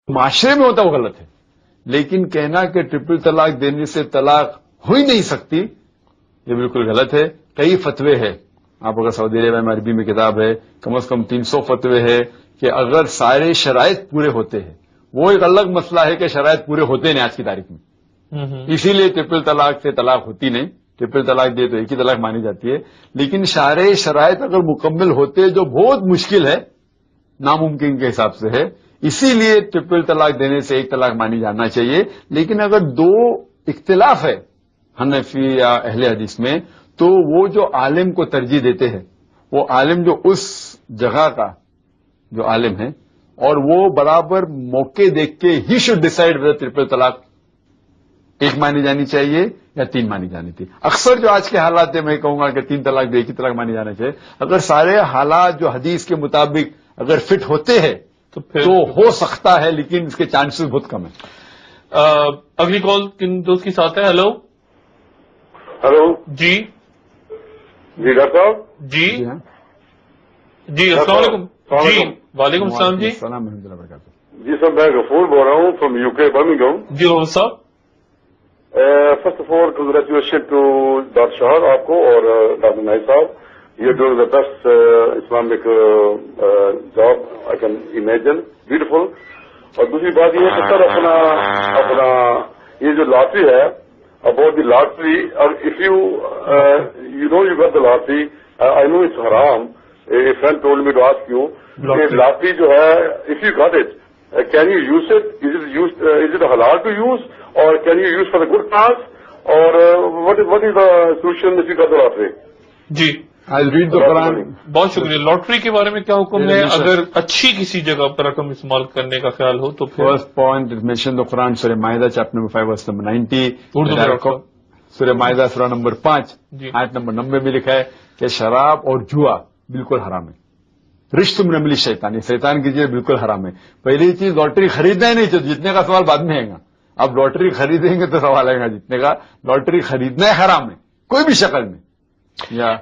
معاشرے میں ہوتا وہ غلط ہے، لیکن کہنا کہ ٹرپل طلاق دینے سے طلاق ہو ہی نہیں سکتی یہ بالکل غلط ہے. کئی فتوے ہیں، آپ اگر سعودی عربیہ میں عربی میں کتاب ہے، کم از کم 300 فتوے ہے کہ اگر سارے شرائط پورے ہوتے ہیں، وہ ایک الگ مسئلہ ہے کہ شرائط پورے ہوتے نہیں آج کی تاریخ میں، اسی لیے ٹرپل طلاق سے طلاق ہوتی نہیں. ٹرپل طلاق دے تو ایک ہی طلاق مانی جاتی ہے، لیکن سارے شرائط اگر مکمل ہوتے جو بہت مشکل ہے، ناممکن کے حساب سے ہے، اسی لیے ٹرپل طلاق دینے سے ایک طلاق مانی جانا چاہیے. لیکن اگر دو اختلاف ہے حنفی یا اہل حدیث میں، تو وہ جو عالم کو ترجیح دیتے ہیں، وہ عالم جو اس جگہ کا جو عالم ہے، اور وہ برابر موقع دیکھ کے he should decide weather triple طلاق ایک مانی جانی چاہیے یا 3 مانی جانی تھی. اکثر جو آج کے حالات ہیں، میں کہوں گا کہ 3 طلاق دے ایک ہی طلاق مانی جانا چاہیے. اگر سارے حالات جو حدیث کے مطابق اگر فٹ ہوتے ہیں تو ہو سکتا ہے، لیکن اس کے چانسز بہت کم ہیں. اگلی کال کن دوست کے ساتھ ہے؟ ہلو جی ڈاکٹر صاحب. جی ہاں، جی السلام علیکم. جی وعلیکم السلام. جی السلام ورحمۃ اللہ وبرکاتہ. جی سر، میں غفور بول رہا ہوں فرام یو کے برمنگھم. جی غفور صاحب. First of all congratulation to doctor شہر آپ کو اور ڈاکٹر نائی صاحب. You doing the best Islamic job I can imagine. Beautiful. اور دوسری بات یہ ہے کہ سر اپنا یہ جو لاٹری ہے about the lottery, if you know you get the lottery, I know it's حرام. A friend told me to ask you کہ لاٹری جو ہے if you got it can you use it? Is it halal to use, or can you use for the good cause, or what is the solution if you got the lottery? جی I'll read the Quran. بہت شکریہ. Lottery کے بارے میں کیا حکم ہے اگر اچھی کسی جگہ پر رقم استعمال کرنے کا خیال ہو تو؟ First point is mentioned the Quran, Surah Ma'idah, chapter number 5, verse number 90. Urdu میں رکھو. Surah Ma'idah, surah number 5, آیت نمبر 90 میں لکھا ہے کہ شراب اور جوا بالکل حرام ہے. رشت من عمل شیطان، یہ شیطان کی چیز بالکل حرام ہے. پہلی چیز لاٹری خریدنا ہی نہیں چاہیے، جتنے کا سوال بعد میں آئے گا. اب لاٹری خریدیں گے تو سوال آئے گا جتنے کا. لاٹری خریدنا ہے حرام ہے کوئی بھی شکل میں.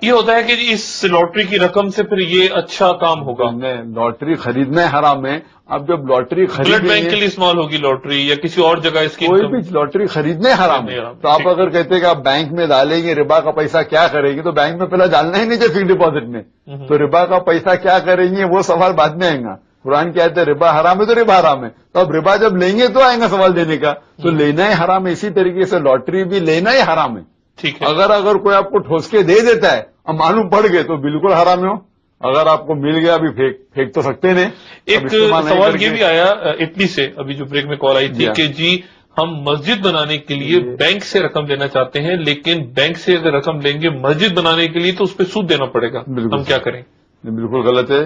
یہ ہوتا ہے کہ اس لاٹری کی رقم سے پھر یہ اچھا کام ہوگا. لاٹری خریدنا ہے حرام ہے. اب جب لاٹری بلڈ بینک کے لیے استعمال ہوگی لاٹری یا کسی اور جگہ اس کی کوئی بھی لاٹری خریدنا ہے حرام ہے. تو آپ اگر کہتے ہیں کہ آپ بینک میں ڈالیں گے ربا کا پیسہ کیا کریں گے، تو بینک میں پہلے ڈالنا ہی نہیں چاہیے فکس ڈپازٹ میں. تو ربا کا پیسہ کیا کریں گے وہ سوال بعد میں آئے گا. قرآن کہتے ہیں ربا حرام ہے تو ربا حرام ہے. تو اب ربا جب لیں گے تو آئے گا سوال دینے کا. تو لینا ہی حرام ہے. اسی طریقے سے لاٹری بھی لینا ہی حرام ہے. ٹھیک ہے. اگر کوئی آپ کو ٹھوس کے دے دیتا ہے اب معلوم پڑ گئے تو بالکل حرام ہو. اگر آپ کو مل گیا ابھی پھینک تو سکتے نہیں. ایک سوال یہ بھی آیا اٹلی سے ابھی جو بریک میں کال آئی تھی کہ جی ہم مسجد بنانے کے لیے بینک سے رقم لینا چاہتے ہیں، لیکن بینک سے اگر رقم لیں گے مسجد بنانے کے لیے تو اس پہ سود دینا پڑے گا، ہم کیا کریں؟ بالکل غلط ہے.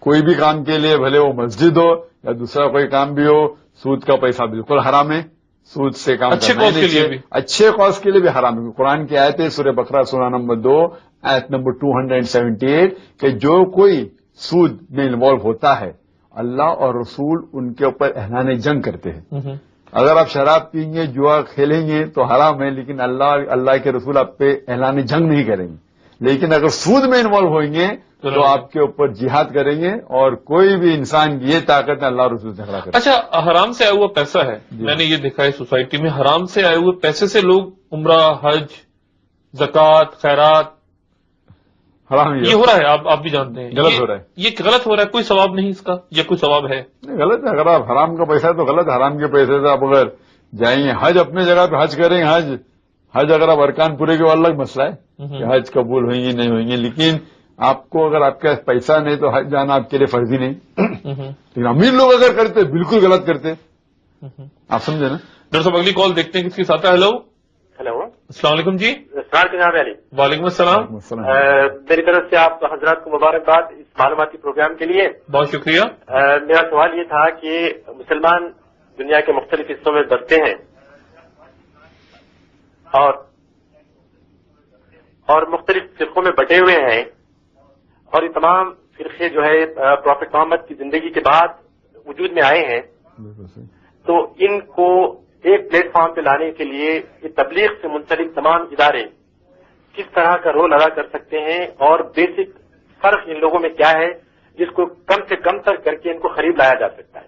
کوئی بھی کام کے لیے بھلے وہ مسجد ہو یا دوسرا کوئی کام بھی ہو، سود کا پیسہ بالکل حرام ہے. سود سے کام اچھے کاز کے لیے بھی، اچھے کاز کے لیے بھی حرام ہے. قرآن کی آیت ہے سورہ بقرہ سورہ نمبر 2 آیت نمبر 278 کہ جو کوئی سود میں انوالو ہوتا ہے اللہ اور رسول ان کے اوپر اعلان جنگ کرتے ہیں. اگر آپ شراب پئیں گے جوا کھیلیں گے تو حرام ہے، لیکن اللہ کے رسول آپ پہ اعلان جنگ نہیں کریں گے. لیکن اگر سود میں انوالو ہوئیں گے تو آپ کے اوپر جہاد کریں گے، اور کوئی بھی انسان کی یہ طاقت ہے اللہ رسول سے جھگڑا کرے. اچھا حرام سے آیا ہوا پیسہ ہے، میں نے یہ دیکھا ہے سوسائٹی میں حرام سے آئے ہوئے پیسے سے لوگ عمرہ، حج، زکوٰۃ، خیرات حرام یہ ہو رہا ہے. آپ بھی جانتے ہیں غلط ہو رہا ہے. یہ غلط ہو رہا ہے. کوئی ثواب نہیں اس کا یا کوئی ثواب ہے؟ غلط ہے. اگر آپ حرام کا پیسہ ہے تو غلط. حرام کے پیسے سے آپ اگر جائیں گے حج اپنے جگہ پہ حج کریں گے، حج اگر آپ ارکان پورے کے الگ مسئلہ ہے کہ حج قبول ہوئیں گے نہیں ہوئیں گے. لیکن آپ کو اگر آپ کے پاس پیسہ نہیں تو حج جانا آپ کے لیے فرضی نہیں. لیکن امیر لوگ اگر کرتے بالکل غلط کرتے. آپ سمجھے نا. ڈاکٹر صاحب اگلی کال دیکھتے ہیں کس کے ساتھ ہے. ہلو السلام علیکم. جی جناب علی. وعلیکم السلام. میری طرف سے آپ حضرات کو مبارکباد اس معلوماتی پروگرام کے لیے. بہت شکریہ. میرا سوال یہ تھا کہ مسلمان دنیا کے مختلف حصوں میں بستے ہیں اور مختلف فرقوں میں بٹے ہوئے ہیں، اور یہ تمام فرقے جو ہے پروفیٹ محمد کی زندگی کے بعد وجود میں آئے ہیں، تو ان کو ایک پلیٹ فارم پہ لانے کے لیے یہ تبلیغ سے منسلک تمام ادارے کس طرح کا رول ادا کر سکتے ہیں، اور بیسک فرق ان لوگوں میں کیا ہے جس کو کم سے کم تک کر کے ان کو قریب لایا جا سکتا ہے؟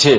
6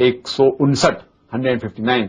159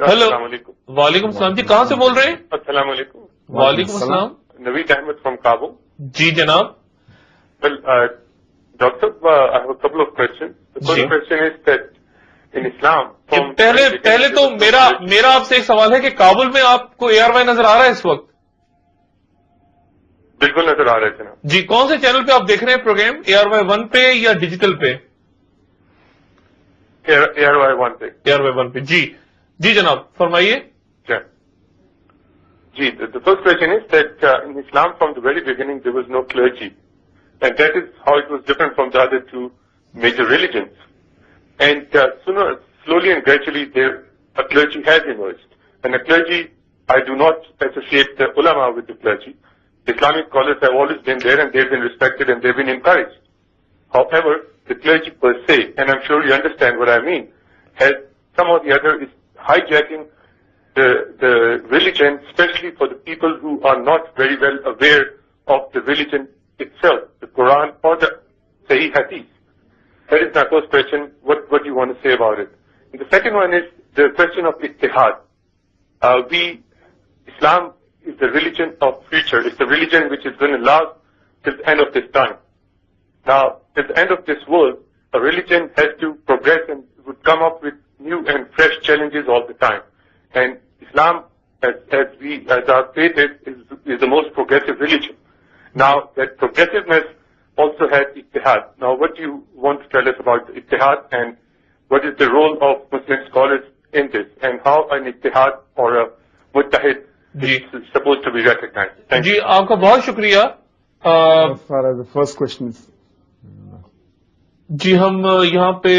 ہیلو السلام علیکم. وعلیکم السلام جی کہاں سے بول رہے ہیں؟ السلام علیکم. وعلیکم السلام. Naveed Ahmed from Kabul. جی جناب. Well, Doctor, I have a couple of questions. The first question is that in Islam, پہلے تو میرا آپ سے ایک سوال ہے کہ کابل میں آپ کو ARY نظر آ رہا ہے اس وقت؟ بالکل نظر آ رہے تھے نا جی. کون سے چینل پہ آپ دیکھ رہے ہیں پروگرام؟ ARY 1 پہ یا ڈیجیٹل پہ؟ ARY 1 پہ. ARY 1 پہ. جی جناب فرمائیے. Ji, the first question is that in Islam from the very beginning there was no clergy, and that is how it was different from the other two major religions. And slowly and gradually a clergy has emerged. And a clergy, I do not associate the ulama with the clergy. The Islamic scholars have always been there and they've been respected and they've been encouraged. However, the clergy per se, and I'm sure you understand what I mean, has somehow or the other is hijacking the religion, especially for the people who are not very well aware of the religion itself, the Quran or the Sahih Hadith. That is my first question. What do you want to say about it? And the second one is the question of Ittihad. Islam is the religion of future. It's the religion which is going to last till the end of this time. Now, at the end of this world, a religion has to progress and would come up with new and fresh challenges all the time. And Islam, as our faith is the most progressive religion. Now, that progressiveness also has Ittihad. Now, what do you want to tell us about Ittihad and what is the role of Muslim scholars in this and how an Ittihad or a Muttahid is supposed to be recognized? Thank you. جی آپ کا بہت شکریہ. As far as the first question is, جی ہم یہاں پہ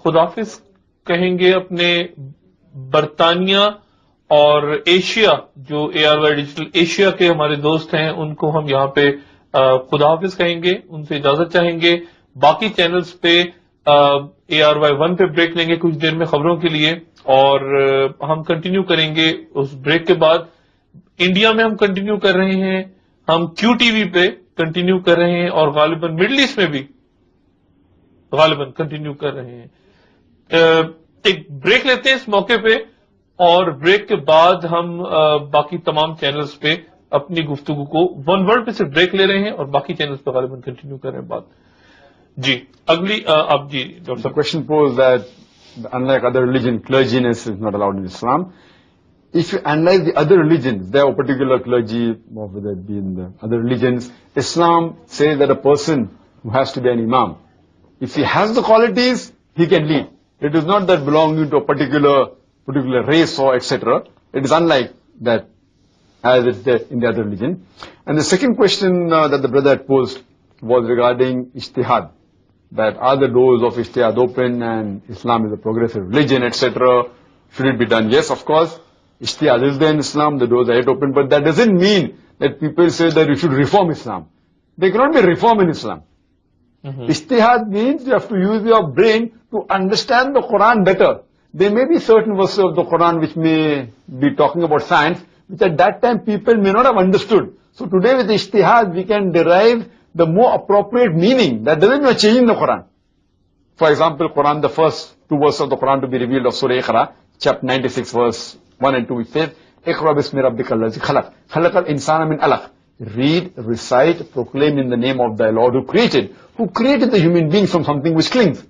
خداحافظ کہیں گے اپنے برطانیہ اور ایشیا جو ARY ڈیجیٹل ایشیا کے ہمارے دوست ہیں ان کو ہم یہاں پہ خداحافظ کہیں گے, ان سے اجازت چاہیں گے. باقی چینلز پہ ARY 1 پہ بریک لیں گے کچھ دیر میں خبروں کے لیے اور ہم کنٹینیو کریں گے. اس بریک کے بعد انڈیا میں ہم کنٹینیو کر رہے ہیں, ہم QTV پہ کنٹینیو کر رہے ہیں اور غالباً مڈل ایسٹ میں بھی غالباً کنٹینیو کر رہے ہیں. ایک بریک لیتے ہیں اس موقع پہ اور بریک کے بعد ہم باقی تمام چینلز پہ اپنی گفتگو کو ون ورلڈ پہ صرف بریک لے رہے ہیں اور باقی چینلز پہ غالباً کنٹینیو کر رہے ہیں بات. جی اگلی آپ جی doctor the question posed that unlike other religion, clerginess is not allowed in Islam. If you analyze the other religions, there are particular clergy, or whether it be in the other religions, Islam says that a person who has to be an imam, if he has the qualities, he can lead. It is not that belonging to a particular race or etc. It is unlike that as it's there in the other religion. And the second question that the brother had posed was regarding ijtihad, that are the doors of ijtihad open and Islam is a progressive religion, etc. Should it be done? Yes, of course. Ijtihad is there in Islam, the doors are yet open, but that doesn't mean that people say that you should reform Islam. There cannot be reform in Islam. Ijtihad means you have to use your brain to understand the Quran better. There may be certain verses of the Quran which may be talking about science, which at that time people may not have understood. So today with ijtihad we can derive the more appropriate meaning. That doesn't mean changing the Quran. For example, Quran, the first two verses of the Quran to be revealed of Surah Iqra, chapter 96 verse 1 and 2, which says, Iqra bismi rabbikal ladzi khalaq, khalaqal insana min alaq. Read, recite, proclaim in the name of thy Lord who created the human being from something which clings.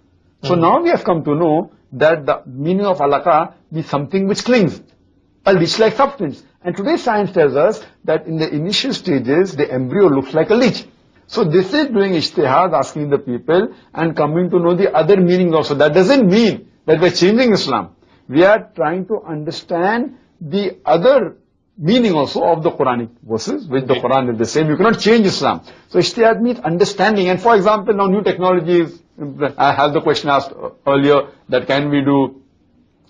So now we have come to know that the meaning of alaqa is something which clings, a leech-like substance. And today science tells us that in the initial stages, the embryo looks like a leech. So this is doing ijtihad, asking the people and coming to know the other meanings also. That doesn't mean that we're changing Islam. We are trying to understand the other meaning also of the Quranic verses, which the Quran is the same. You cannot change Islam. So ijtihad means understanding. And for example, now new technologies, I have the question asked earlier that can we do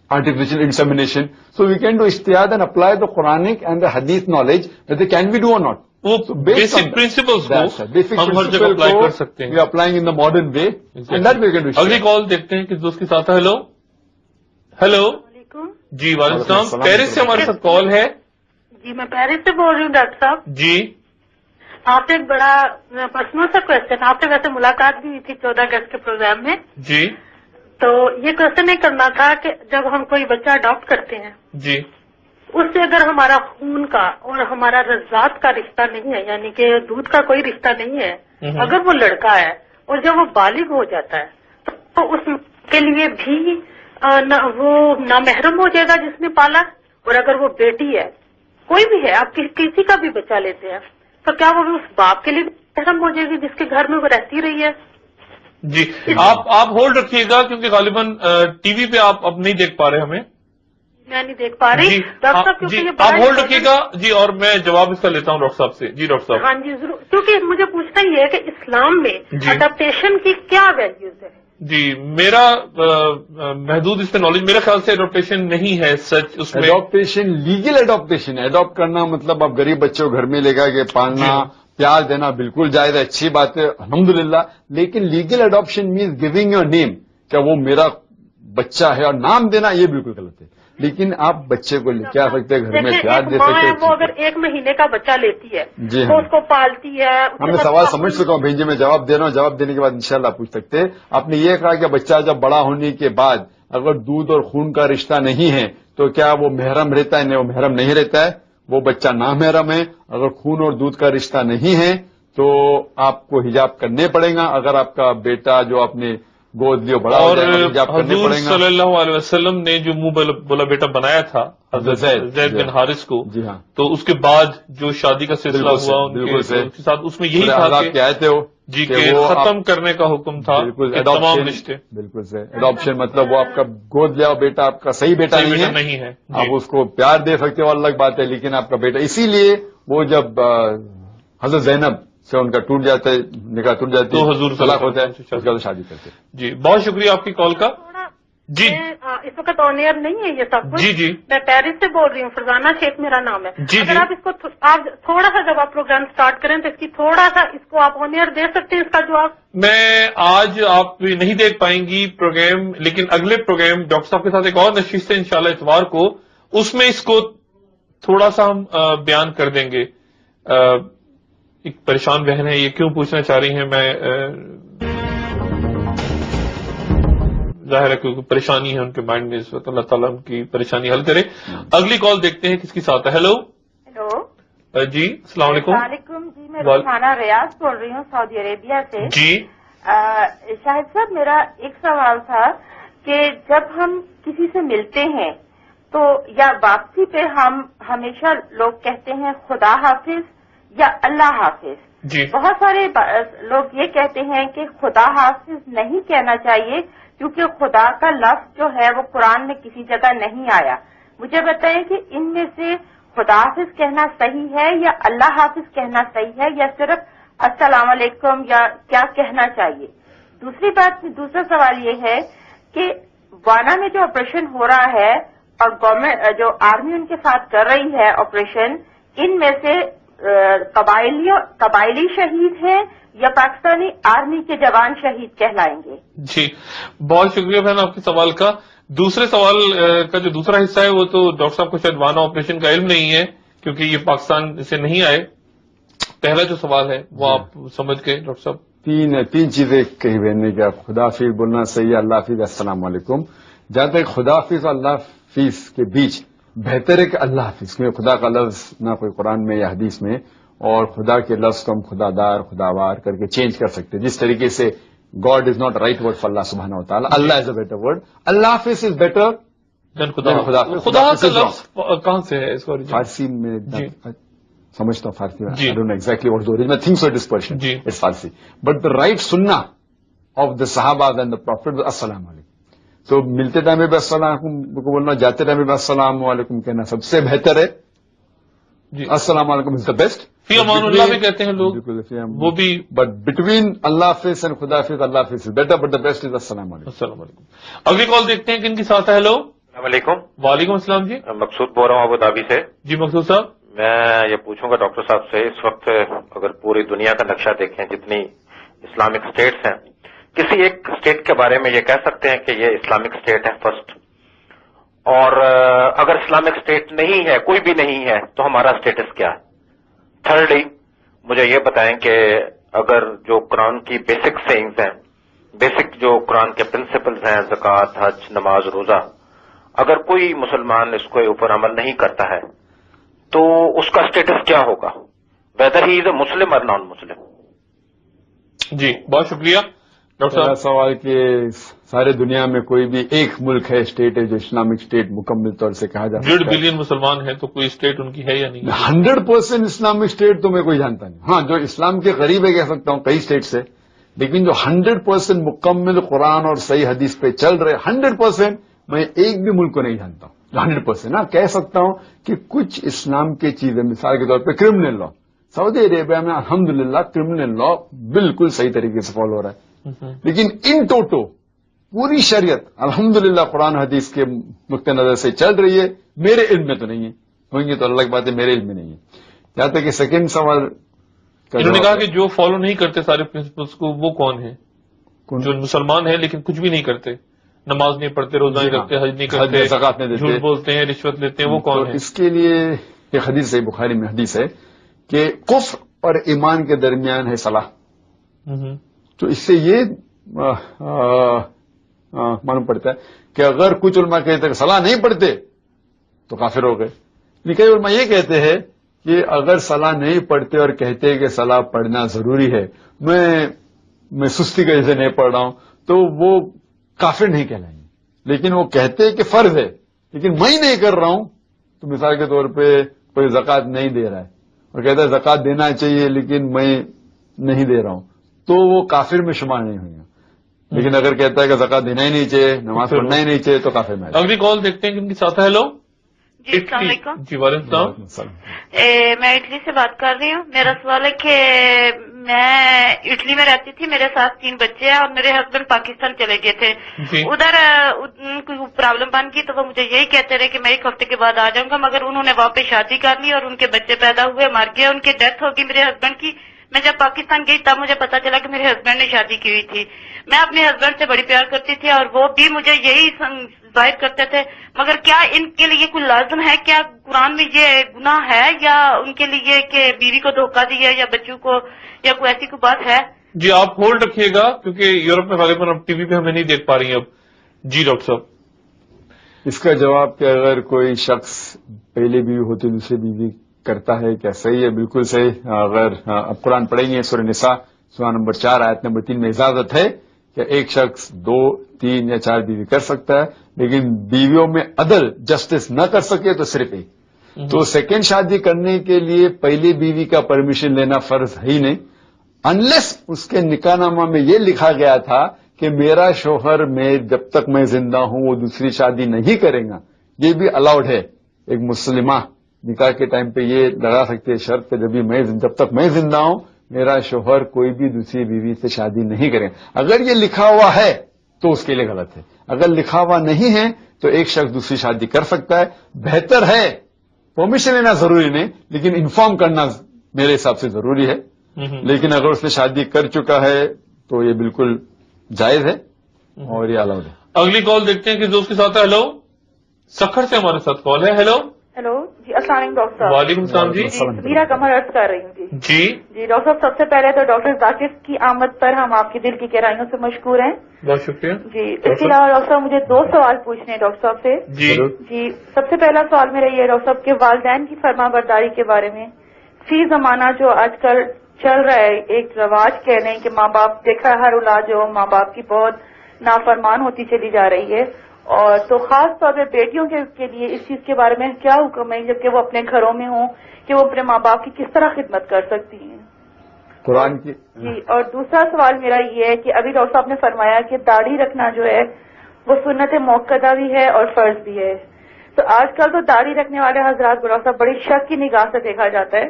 artificial insemination? So we can do ijtihad and apply the Quranic and the Hadith knowledge, whether can we do or not. So basic principles کو ہم ہر جگہ apply کر سکتے ہیں. We are applying in the modern way, and that we can do. اگلی کال دیکھتے ہیں کس دوست کے ساتھ. ہیلو ہیلو جی وعلیکم السلام. پیرس سے ہمارے ساتھ کال ہے. جی میں پیرس سے بول رہی ہوں ڈاکٹر صاحب. جی آپ سے ایک بڑا پرسنل سا کوشچن. آپ سے ویسے ملاقات بھی ہوئی تھی 14 اگست کے پروگرام میں. جی تو یہ کوشچن یہ کرنا تھا کہ جب ہم کوئی بچہ اڈاپٹ کرتے ہیں جی اس سے اگر ہمارا خون کا اور ہمارا رضاعت کا رشتہ نہیں ہے، یعنی کہ دودھ کا کوئی رشتہ نہیں ہے، اگر وہ لڑکا ہے اور جب وہ بالغ ہو جاتا ہے تو اس کے لیے بھی وہ نامحرم ہو جائے گا جس نے پالا، اور اگر وہ بیٹی ہے کوئی بھی ہے، آپ کسی کا بھی بچہ لیتے ہیں تو کیا وہ اس باپ کے لیے بھی محرم ہو جائے گی جس کے گھر میں وہ رہتی رہی ہے؟ جی آپ ہولڈ رکھیے گا کیونکہ غالباً ٹی وی پہ آپ اب نہیں دیکھ پا رہے ہمیں. میں نہیں دیکھ پا رہی ڈاکٹر صاحب، کیونکہ یہ آپ ہولڈ رکھیے گا جی، اور میں جواب اس کا لیتا ہوں ڈاکٹر صاحب سے. جی ڈاکٹر صاحب. ہاں جی ضرور، کیونکہ مجھے پوچھنا یہ ہے کہ اسلام میں اڈاپٹیشن کی کیا ویلیوز ہے؟ جی میرا محدود اس پہ نالج، میرے خیال سے اڈاپٹیشن نہیں ہے سچ اس میں. اڈاپٹیشن لیگل اڈاپٹیشن ہے. اڈاپٹ کرنا مطلب آپ غریب بچے کو گھر میں لے گا کے پالنا، پیار دینا بالکل جائز ہے، اچھی بات ہے الحمدللہ. لیکن legal adoption means giving your name, کیا وہ میرا بچہ ہے، اور نام دینا یہ بالکل غلط ہے. لیکن آپ بچے کو لے کے آ سکتے ہیں گھر میں، پیار دے سکتے ہیں. وہ اگر 1 مہینے کا بچہ لیتی ہے جی تو اس کو پالتی ہے. میں سوال سمجھ سکا ہوں بھائی جی، میں جواب دے رہا ہوں، جواب دینے کے بعد انشاءاللہ پوچھ سکتے ہیں. آپ نے یہ کہا کہ بچہ جب بڑا ہونے کے بعد اگر دودھ اور خون کا رشتہ نہیں ہے تو کیا وہ محرم رہتا ہے؟ نہیں، وہ محرم نہیں رہتا ہے، وہ بچہ نامحرم ہے. اگر خون اور دودھ کا رشتہ نہیں ہے تو آپ کو حجاب کرنے پڑے گا. اگر آپ کا بیٹا جو آپ نے گود لیو بڑا ہو جائے گا، حجاب کرنے حضور پڑے گا. صلی اللہ علیہ وسلم نے جو منہ بولا بیٹا بنایا تھا حضرت زید بن حارث کو، جی ہاں، تو اس کے بعد جو شادی کا سلسلہ ہوا ان کے ساتھ، اس میں یہی تھا آپ کیا آئے ہو جی کہ ختم کرنے کا حکم تھا کہ تمام رشتے. بالکل سے اڈاپشن مطلب وہ آپ کا گود لیا بیٹا آپ کا صحیح بیٹا نہیں ہے. آپ اس کو پیار دے سکتے ہو الگ بات ہے، لیکن آپ کا بیٹا. اسی لیے وہ جب حضرت زینب سے ان کا ٹوٹ جاتا ہے، نکاح ٹوٹ جاتی ہے، تو حضور طلاق ہوتا ہے، اس کے بعد شادی کرتے ہیں. جی بہت شکریہ آپ کی کال کا. جی اس وقت آن ایئر نہیں ہے یہ سب کچھ. جی جی میں پیرس سے بول رہی ہوں، فرزانہ شیخ میرا نام ہے. جی اگر آپ اس کو آپ تھوڑا سا جب آپ پروگرام سٹارٹ کریں تو اس کی تھوڑا سا اس کو آپ آن ایئر دے سکتے ہیں اس کا جواب. میں آج آپ نہیں دیکھ پائیں گی پروگرام، لیکن اگلے پروگرام ڈاکٹر صاحب کے ساتھ ایک اور نشست ہے انشاءاللہ اتوار کو، اس میں اس کو تھوڑا سا ہم بیان کر دیں گے. ایک پریشان بہن ہے، یہ کیوں پوچھنا چاہ رہی ہیں، میں ظاہر ہے کیونکہ پریشانی ہے ان کے مائنڈ میں اس وقت، اللہ تعالیٰ ان کی پریشانی حل کرے. اگلی کال دیکھتے ہیں کس کی ساتھ ہے. ہیلو جی السلام علیکم. السلام علیکم جی، میں رخسانہ ریاض بول رہی ہوں سعودی عربیہ سے. جی شاہد صاحب میرا ایک سوال تھا کہ جب ہم کسی سے ملتے ہیں تو یا واپسی پہ ہم ہمیشہ لوگ کہتے ہیں خدا حافظ یا اللہ حافظ. جی بہت سارے لوگ یہ کہتے ہیں کہ خدا حافظ نہیں کہنا چاہیے کیونکہ خدا کا لفظ جو ہے وہ قرآن میں کسی جگہ نہیں آیا. مجھے بتائیں کہ ان میں سے خدا حافظ کہنا صحیح ہے یا اللہ حافظ کہنا صحیح ہے یا صرف السلام علیکم یا کیا کہنا چاہیے. دوسرا سوال یہ ہے کہ وانا میں جو آپریشن ہو رہا ہے اور گورنمنٹ جو آرمی ان کے ساتھ کر رہی ہے آپریشن، ان میں سے قبائلی شہید ہیں یا پاکستانی آرمی کے جوان شہید کہلائیں گے؟ جی بہت شکریہ بہن آپ کے سوال کا. دوسرے سوال کا جو دوسرا حصہ ہے وہ تو ڈاکٹر صاحب کو شاید وانا آپریشن کا علم نہیں ہے کیونکہ یہ پاکستان سے نہیں آئے. پہلا جو سوال ہے وہ آپ سمجھ گئے ڈاکٹر صاحب. تین چیزیں کہی بہن نے کیا خدا حافظ بولنا صحیح ہے، اللہ حافظ السلام علیکم. جہاں تک خدا حافظ اور اللہ حافظ کے بیچ بہتر ہے کہ اللہ حافظ، کیونکہ خدا کا لفظ نہ کوئی قرآن میں یا حدیث میں، اور خدا کے لفظ کو ہم خدا دار خداوار کر کے چینج کر سکتے ہیں. جس طریقے سے God is not right word for اللہ سبحانہ و تعالیٰ، اللہ از اے بیٹر ورڈ، اللہ حافظ از بیٹر دین خدا. خدا کا لفظ کہاں سے ہے اس کو؟ فارسی میں سمجھتا ہوں، فارسی میں I don't know exactly what is the origin. I think so it is Persian. It's Farsi. But the right sunnah of the Sahabas and the Prophet was Assalamu alaikum. تو ملتے ٹائم میں بھی السلام علیکم کو بولنا، جاتے ٹائم میں بھی السلام علیکم کہنا سب سے بہتر ہے. السلام علیکم از دا بیسٹ. فی امان اللہ بھی کہتے ہیں لوگ، وہ بھی. بٹ بٹوین اللہ حافظ اینڈ خدا حافظ، اللہ حافظ is better but the best is السلام علیکم. السلام علیکم. اگلی کال دیکھتے ہیں کن کی ساتھ ہے. ہیلو السلام علیکم. وعلیکم السلام جی. مقصود بول رہا ہوں ابو دھابی سے. جی مقصود صاحب، میں یہ پوچھوں گا ڈاکٹر صاحب سے، اس وقت اگر پوری دنیا کا نقشہ دیکھیں جتنی اسلامک اسٹیٹس ہیں، کسی ایک اسٹیٹ کے بارے میں یہ کہہ سکتے ہیں کہ یہ اسلامک اسٹیٹ ہے فرسٹ، اور اگر اسلامک اسٹیٹ نہیں ہے، کوئی بھی نہیں ہے، تو ہمارا اسٹیٹس کیا ہے؟ تھرڈلی مجھے یہ بتائیں کہ اگر جو قرآن کی بیسک سینگز ہیں بیسک جو قرآن کے پرنسپلز ہیں، زکوٰۃ، حج، نماز، روزہ، اگر کوئی مسلمان اس کے اوپر عمل نہیں کرتا ہے تو اس کا اسٹیٹس کیا ہوگا، ویدر ہی از اے مسلم اور نان مسلم؟ جی بہت شکریہ ڈاکٹر صاحب. سوال کہ سارے دنیا میں کوئی بھی ایک ملک ہے، اسٹیٹ ہے جو اسلامک اسٹیٹ مکمل طور سے کہا جاتا ہے. 1.5 بلین مسلمان ہیں تو کوئی اسٹیٹ ان کی ہے یا نہیں؟ 100% اسلامک اسٹیٹ تو میں کوئی جانتا نہیں. ہاں جو اسلام کے قریب ہے کہہ سکتا ہوں کئی اسٹیٹ سے، لیکن جو 100% مکمل قرآن اور صحیح حدیث پہ چل رہے 100%، میں ایک بھی ملک کو نہیں جانتا ہوں. 100% ہاں کہہ سکتا ہوں کہ کچھ اسلام کی چیزیں، مثال کے طور پہ کرمنل لا، سعودی عربیہ میں الحمدللہ کرمنل لا بالکل صحیح طریقے سے فالو ہو رہا ہے. لیکن ان ٹوٹو پوری شریعت الحمدللہ قرآن حدیث کے نقطۂ نظر سے چل رہی ہے، میرے علم میں تو نہیں ہے، ہوئیں گے تو الگ بات ہے، میرے علم میں نہیں ہے. یہاں تک کہ سیکنڈ سوال انہوں نے کہا کہ جو فالو نہیں کرتے سارے پرنسپلس کو، وہ کون ہیں؟ جو مسلمان ہیں لیکن کچھ بھی نہیں کرتے، نماز نہیں پڑھتے، روزہ نہیں رکھتے، حج نہیں کرتے، زکوٰۃ نہیں دیتے، جھوٹ بولتے ہیں، رشوت لیتے ہیں، وہ کون ہیں؟ اس کے لیے ایک حدیث ہے، بخاری میں حدیث ہے کہ کفر اور ایمان کے درمیان ہے صلاح. تو اس سے یہ معلوم پڑتا ہے کہ اگر کچھ علماء کہتے ہیں کہ صلاح نہیں پڑھتے تو کافر ہو گئے، لیکن کئی علماء یہ کہتے ہیں کہ اگر صلاح نہیں پڑھتے اور کہتے ہیں کہ صلاح پڑھنا ضروری ہے، میں سستی کی وجہ سے نہیں پڑھ رہا ہوں، تو وہ کافر نہیں کہلائیں گے. لیکن وہ کہتے ہیں کہ فرض ہے لیکن میں ہی نہیں کر رہا ہوں، تو مثال کے طور پہ کوئی زکوٰۃ نہیں دے رہا ہے اور کہتا ہے زکوٰۃ دینا چاہیے لیکن میں نہیں دے رہا ہوں، تو وہ کافر میں شمار نہیں ہوئے گا. لیکن اگر کہتا ہے کہ زکوٰۃ دینا ہی نہیں چاہیے، نماز پڑھنا ہی نہیں چاہیے، تو کافر میں. اگلی کال دیکھتے ہیں کن کے ساتھ ہے. ہیلو جی السلام علیکم. جی وعلیکم السلام. میں اٹلی سے بات کر رہی ہوں. میرا سوال ہے کہ میں اٹلی میں رہتی تھی، میرے ساتھ 3 بچے ہیں اور میرے ہسبینڈ پاکستان چلے گئے تھے. ادھر کوئی پرابلم بن گئی تو وہ مجھے یہی کہتے رہے کہ میں 1 ہفتے کے بعد آ جاؤں گا، مگر انہوں نے وہاں پہ شادی کر لی اور ان کے بچے پیدا ہوئے، مر گئے، ان کی ڈیتھ ہوگی میرے ہسبینڈ کی. میں جب پاکستان گئی تب مجھے پتا چلا کہ میرے ہسبینڈ نے شادی کی ہوئی تھی. میں اپنے ہسبینڈ سے بڑی پیار کرتی تھی اور وہ بھی مجھے یہی ظاہر کرتے تھے، مگر کیا ان کے لیے کوئی لازم ہے؟ کیا قرآن میں یہ گناہ ہے یا ان کے لیے کہ بیوی کو دھوکہ دیا یا بچوں کو، یا کوئی ایسی کوئی بات ہے؟ جی آپ ہولڈ رکھیے گا کیونکہ یورپ میں غالباً اب ٹی وی پہ ہمیں نہیں دیکھ پا رہی ہیں اب. جی ڈاکٹر صاحب. اس کا جواب کہ اگر کوئی شخص پہلے بیوی ہوتی دوسری بیوی کرتا ہے کیا صحیح ہے؟ بالکل صحیح. اگر اب قرآن پڑھیں گے سورہ نساء سورہ نمبر 4 آیت نمبر 3 میں اجازت ہے کہ ایک شخص 2، 3 یا 4 بیوی کر سکتا ہے، لیکن بیویوں میں عدل جسٹس نہ کر سکے تو صرف ایک. تو سیکنڈ شادی کرنے کے لیے پہلی بیوی کا پرمیشن لینا فرض ہے ہی نہیں، انلیس اس کے نکاح نامہ میں یہ لکھا گیا تھا کہ میرا شوہر میں جب تک میں زندہ ہوں وہ دوسری شادی نہیں کرے گا. یہ بھی الاؤڈ ہے. ایک مسلمہ نکاح کے ٹائم پہ یہ لگا سکتے ہیں شرط کہ جب تک میں زندہ ہوں میرا شوہر کوئی بھی دوسری بیوی سے شادی نہیں کرے. اگر یہ لکھا ہوا ہے تو اس کے لیے غلط ہے، اگر لکھا ہوا نہیں ہے تو ایک شخص دوسری شادی کر سکتا ہے. بہتر ہے، پرمیشن لینا ضروری نہیں لیکن انفارم کرنا میرے حساب سے ضروری ہے. لیکن اگر اس نے شادی کر چکا ہے تو یہ بالکل جائز ہے اور یہ الاؤڈ ہے. اگلی کال دیکھتے ہیں کہ دوست کے ساتھ ہے. ہیلو سکھر سے ہمارے ساتھ کال ہے. ہیلو ہیلو جی السلام علیکم ڈاکٹر صاحب. وعلیکم السلام. جی میرا کمر عرض کر رہی ہوں. جی جی ڈاکٹر صاحب سب سے پہلے تو ڈاکٹر ذاکر کی آمد پر ہم آپ کی دل کی گہرائیوں سے مشکور ہیں. بہت شکریہ. جی اس کے علاوہ ڈاکٹر صاحب مجھے 2 سوال پوچھنے ہیں ڈاکٹر صاحب سے. جی سب سے پہلا سوال میرا یہ ڈاکٹر صاحب کے والدین کی فرما برداری کے بارے میں. فی زمانہ جو آج کل چل رہا ہے ایک رواج کہہ لیں کہ ماں باپ دیکھا ہر اولاد جو ماں باپ کی بہت نافرمان ہوتی چلی جا رہی ہے، اور تو خاص طور پہ بیٹیوں کے لیے اس چیز کے بارے میں کیا حکم ہے جبکہ وہ اپنے گھروں میں ہوں کہ وہ اپنے ماں باپ کی کس طرح خدمت کر سکتی ہیں؟ قرآن کی. جی اور دوسرا سوال میرا یہ ہے کہ ابھی ڈاکٹر صاحب نے فرمایا کہ داڑھی رکھنا جو ہے وہ سنت موقدہ بھی ہے اور فرض بھی ہے. تو آج کل تو داڑھی رکھنے والے حضرات ڈاکٹر صاحب بڑی شک کی نگاہ سے دیکھا جاتا ہے،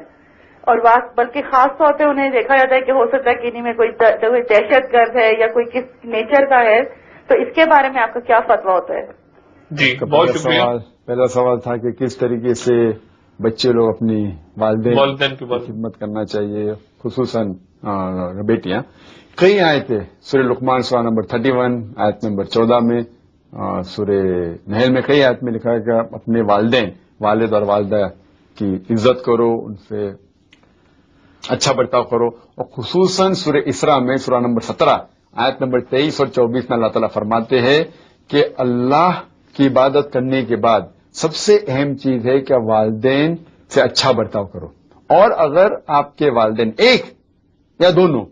اور بلکہ خاص طور پہ انہیں دیکھا جاتا ہے کہ ہو سکتا ہے کہ انہیں میں کوئی دہشت گرد ہے یا کوئی کس نیچر کا ہے. تو اس کے بارے میں آپ کا کیا فتویٰ ہوتا ہے؟ جی بہت شکریہ. پہلا سوال تھا کہ کس طریقے سے بچے لوگ اپنی والدین کی خدمت کرنا چاہیے، خصوصاً بیٹیاں. کئی آیتیں سورہ لقمان سورہ نمبر 31 آیت نمبر 14 میں، سورہ نحل میں کئی آیت میں لکھا ہے کہ اپنے والد اور والدہ کی عزت کرو، ان سے اچھا برتاؤ کرو. اور خصوصاً سورہ اسراء میں سورہ نمبر 17 آیت نمبر 23 اور 24 میں اللہ تعالیٰ فرماتے ہیں کہ اللہ کی عبادت کرنے کے بعد سب سے اہم چیز ہے کہ والدین سے اچھا برتاؤ کرو، اور اگر آپ کے والدین ایک یا دونوں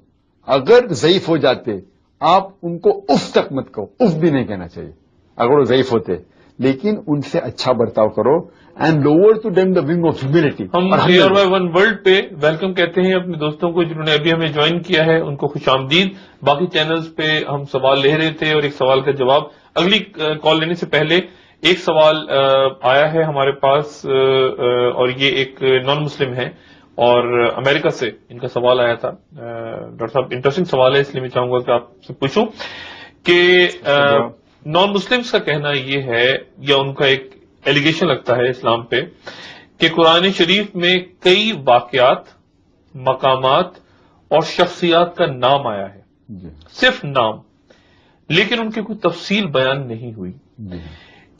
اگر ضعیف ہو جاتے آپ ان کو اف تک مت کہو، اف بھی نہیں کہنا چاہیے اگر وہ ضعیف ہوتے، لیکن ان سے اچھا برتاؤ کرو and lower to them the wing of humanity. ہم AR1 ورلڈ پہ ویلکم کہتے ہیں اپنے دوستوں کو جنہوں نے ابھی ہمیں جوائن کیا ہے، ان کو خوش آمدید. باقی چینلز پہ ہم سوال لے رہے تھے اور ایک سوال کا جواب. اگلی کال لینے سے پہلے ایک سوال آیا ہے ہمارے پاس، اور یہ ایک نان مسلم ہے اور امریکہ سے ان کا سوال آیا تھا. ڈاکٹر صاحب انٹرسٹنگ سوال ہے، اس لیے میں چاہوں گا کہ آپ سے پوچھوں کہ نان مسلمس کا کہنا یہ ہے، یا ان کا ایک ایلیگیشن لگتا ہے اسلام پہ، کہ قرآن شریف میں کئی واقعات، مقامات اور شخصیات کا نام آیا ہے، صرف نام، لیکن ان کی کوئی تفصیل بیان نہیں ہوئی.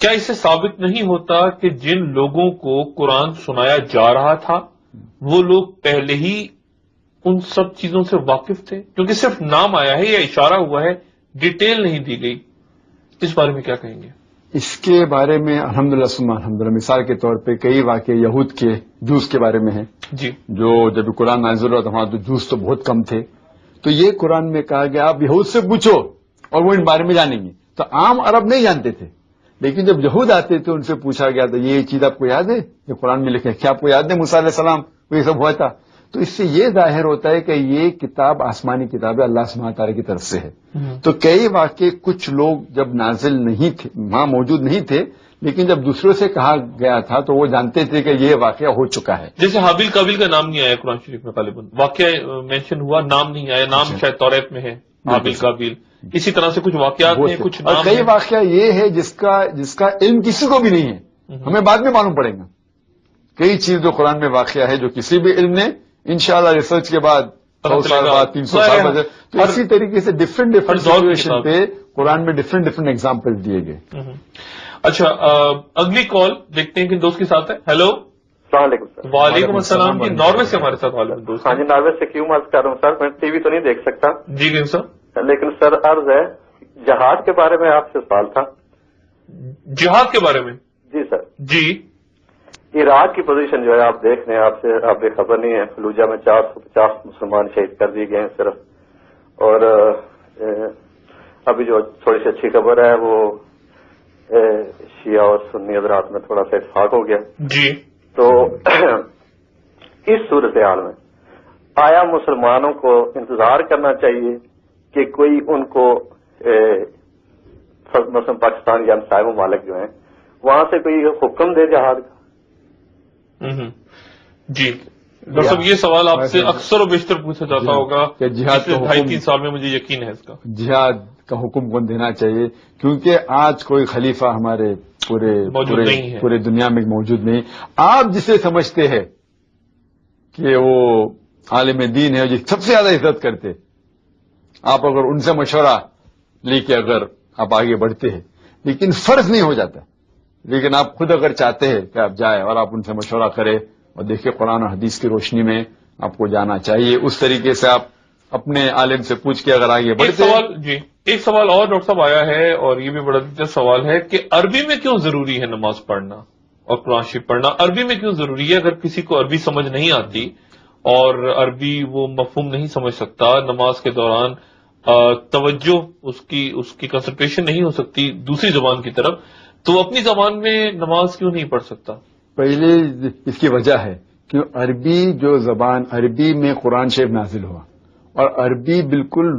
کیا اس سے ثابت نہیں ہوتا کہ جن لوگوں کو قرآن سنایا جا رہا تھا وہ لوگ پہلے ہی ان سب چیزوں سے واقف تھے؟ کیونکہ صرف نام آیا ہے یا اشارہ ہوا ہے، ڈیٹیل نہیں دی گئی. اس بارے میں کیا کہیں گے؟ اس کے بارے میں الحمدللہ ثم الحمدللہ مثال کے طور پہ کئی واقعے یہود کے جوس کے بارے میں ہیں جی، جو جب قرآن نازل ہوا تو وہاں تو جوس تو بہت کم تھے، تو یہ قرآن میں کہا گیا آپ یہود سے پوچھو اور وہ ان بارے میں جانیں گے. تو عام عرب نہیں جانتے تھے، لیکن جب یہود آتے تھے ان سے پوچھا گیا تو یہ چیز آپ کو یاد ہے، یہ قرآن میں لکھے، کیا آپ کو یاد ہے موسیٰ علیہ السلام وہ یہ سب ہوا تھا؟ تو اس سے یہ ظاہر ہوتا ہے کہ یہ کتاب آسمانی کتاب ہے، اللہ سبحانہ تعالیٰ کی طرف سے ہے. تو کئی واقعے کچھ لوگ جب نازل نہیں تھے، وہاں موجود نہیں تھے، لیکن جب دوسروں سے کہا گیا تھا تو وہ جانتے تھے کہ یہ واقعہ ہو چکا ہے. جیسے حابیل قابیل کا نام نہیں آیا قرآن شریف میں، غالباً واقعہ مینشن ہوا، نام نہیں آیا. نام شاید توریت میں ہے حابیل قابیل. اسی طرح سے کچھ واقعات ہیں، کچھ اور کئی واقعہ یہ ہے جس کا علم کسی کو بھی نہیں ہے، ہمیں بعد میں معلوم پڑے گا. کئی چیز جو قرآن میں واقعہ ہے جو کسی بھی علم نے انشاءاللہ ریسرچ کے بعد 100 سال بعد 300 سال بعد، تو اسی طریقے سے ڈفرینٹ سچویشن پہ قرآن میں ڈفرینٹ ایگزامپل دیے گئے. اچھا، اگلی کال دیکھتے ہیں کہ دوست کے ساتھ ہے. ہیلو، السلام علیکم سر. وعلیکم السلام جی. ناروے سے ہمارے ساتھ والے دوست. ہاں جی، ناروے سے کیوں عرض کر رہا ہوں سر، میں ٹی وی تو نہیں دیکھ سکتا جی سر، لیکن سر عرض ہے جہاد کے بارے میں آپ سے سوال تھا. جہاد کے بارے میں؟ جی سر. جی، عراق کی پوزیشن جو ہے آپ دیکھ لیں، آپ بے خبر نہیں ہے، فلوجہ میں 450 مسلمان شہید کر دیے گئے ہیں صرف. اور ابھی جو تھوڑی سی اچھی خبر ہے وہ شیعہ اور سنی حضرات میں تھوڑا سا اتفاق ہو گیا جی. تو اس صورتحال میں آیا مسلمانوں کو انتظار کرنا چاہیے کہ کوئی ان کو مثلا پاکستان یا ہمسائے ممالک جو ہیں وہاں سے کوئی حکم دے جہاد کا؟ جی ڈاکٹر صاحب، یہ سوال آپ سے اکثر و بیشتر پوچھا جاتا ہوگا کہ جہاد 2.5-3 سال میں مجھے یقین ہے اس کا، جہاد کا حکم کون دینا چاہیے؟ کیونکہ آج کوئی خلیفہ ہمارے پورے دنیا میں موجود نہیں. آپ جسے سمجھتے ہیں کہ وہ عالم دین ہے، جس سب سے زیادہ عزت کرتے، آپ اگر ان سے مشورہ لے کے اگر آپ آگے بڑھتے ہیں، لیکن فرض نہیں ہو جاتا. لیکن آپ خود اگر چاہتے ہیں کہ آپ جائیں اور آپ ان سے مشورہ کریں اور دیکھیں قرآن اور حدیث کی روشنی میں آپ کو جانا چاہیے، اس طریقے سے آپ اپنے عالم سے پوچھ کے اگر آگے بڑھتے ہیں. ایک سوال اور ڈاکٹر صاحب آیا ہے اور یہ بھی بڑا دلچسپ سوال ہے کہ عربی میں کیوں ضروری ہے نماز پڑھنا اور قرآن شریف پڑھنا؟ عربی میں کیوں ضروری ہے؟ اگر کسی کو عربی سمجھ نہیں آتی اور عربی وہ مفہوم نہیں سمجھ سکتا، نماز کے دوران توجہ اس کی کنسنٹریشن نہیں ہو سکتی دوسری زبان کی طرف، تو وہ اپنی زبان میں نماز کیوں نہیں پڑھ سکتا؟ پہلے اس کی وجہ ہے کہ عربی جو زبان، عربی میں قرآن شریف نازل ہوا اور عربی بالکل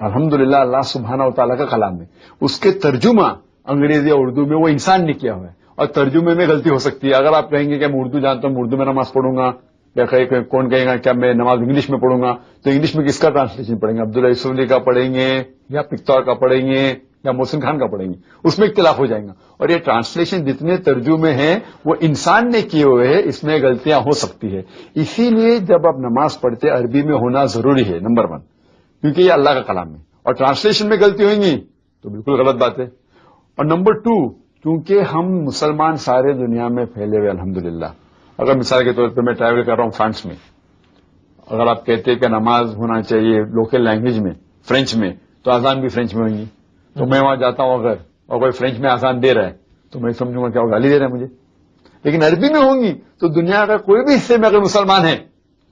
الحمدللہ اللہ سبحانہ و تعالیٰ کا کلام ہے. اس کے ترجمہ انگریزی یا اردو میں وہ انسان نے کیا ہوا ہے، اور ترجمے میں غلطی ہو سکتی ہے. اگر آپ کہیں گے کہ میں اردو جانتا ہوں، اردو میں نماز پڑھوں گا، یا کون کہے گا کیا میں نماز انگلش میں پڑھوں گا، تو انگلش میں کس کا ٹرانسلیشن پڑھیں گے؟ عبداللہ یوسف علی کا پڑھیں گے یا پکتور کا پڑھیں گے یا محسن خان کا پڑھیں گے؟ اس میں اختلاف ہو جائے گا. اور یہ ٹرانسلیشن جتنے ترجمے ہیں وہ انسان نے کیے ہوئے ہیں، اس میں غلطیاں ہو سکتی ہے. اسی لیے جب آپ نماز پڑھتے عربی میں ہونا ضروری ہے، نمبر 1، کیونکہ یہ اللہ کا کلام ہے. اور ٹرانسلیشن میں غلطی ہوئیں گی تو بالکل غلط بات ہے. اور نمبر 2، کیونکہ ہم مسلمان سارے دنیا میں پھیلے ہوئے الحمدللہ. اگر مثال کے طور پہ میں ٹریول کر رہا ہوں فرانس میں، اگر آپ کہتے ہیں کہ نماز ہونا چاہیے لوکل لینگویج میں، فرینچ میں، تو اذان بھی فرینچ میں ہوگی. تو میں وہاں جاتا ہوں اگر اور کوئی فرینچ میں اذان دے رہا ہے تو میں سمجھوں گا کیا وہ گالی دے رہا ہے مجھے. لیکن عربی میں ہوں گی تو دنیا کا کوئی بھی حصے میں اگر مسلمان ہے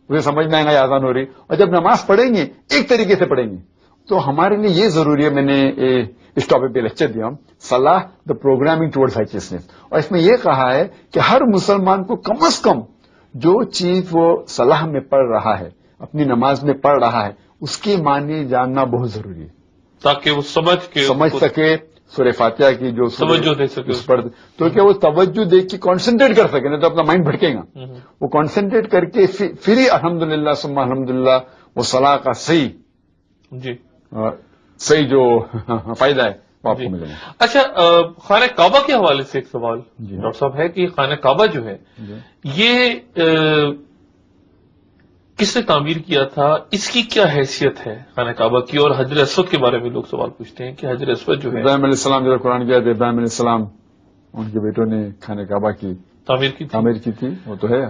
اسے سمجھ میں آئے گا یہ اذان ہو رہی. اور جب نماز پڑھیں گے ایک طریقے سے پڑھیں گے. تو ہمارے لیے یہ ضروری ہے. میں نے اس ٹاپک پہ لیکچر دیا ہوں, صلاح دا پروگرامنگ ٹوورڈز رائچسنس, اور اس میں یہ کہا ہے کہ ہر مسلمان کو کم از کم جو چیز وہ صلاح میں پڑھ رہا ہے, اپنی نماز میں پڑھ رہا ہے, اس کے معنی جاننا بہت ضروری ہے تاکہ وہ سمجھ سکے. سورہ فاتحہ کی جو توجہ دے سکے اس پر, تو کیا وہ توجہ دے کے کانسنٹریٹ کر سکے, نہیں تو اپنا مائنڈ بھٹکے گا. وہ کانسنٹریٹ کر کے پھر ہی الحمدللہ ثم الحمدللہ وہ صلاح کا صحیح جو فائدہ ہے وہ آپ کو ملے گا. اچھا, خانہ کعبہ کے حوالے سے ایک سوال ڈاکٹر صاحب ہے کہ خانہ کعبہ جو ہے یہ کس نے تعمیر کیا تھا, اس کی کیا حیثیت ہے خانہ کعبہ کی, اور حجر اسود کے بارے میں لوگ سوال پوچھتے ہیں کہ حجر اسود جو ہے ابراہیم علیہ السلام جو قرآن کیا تھا, ابراہیم علیہ السلام ان کے بیٹوں نے خانہ کعبہ کی تعمیر کی تھی, وہ تو ہے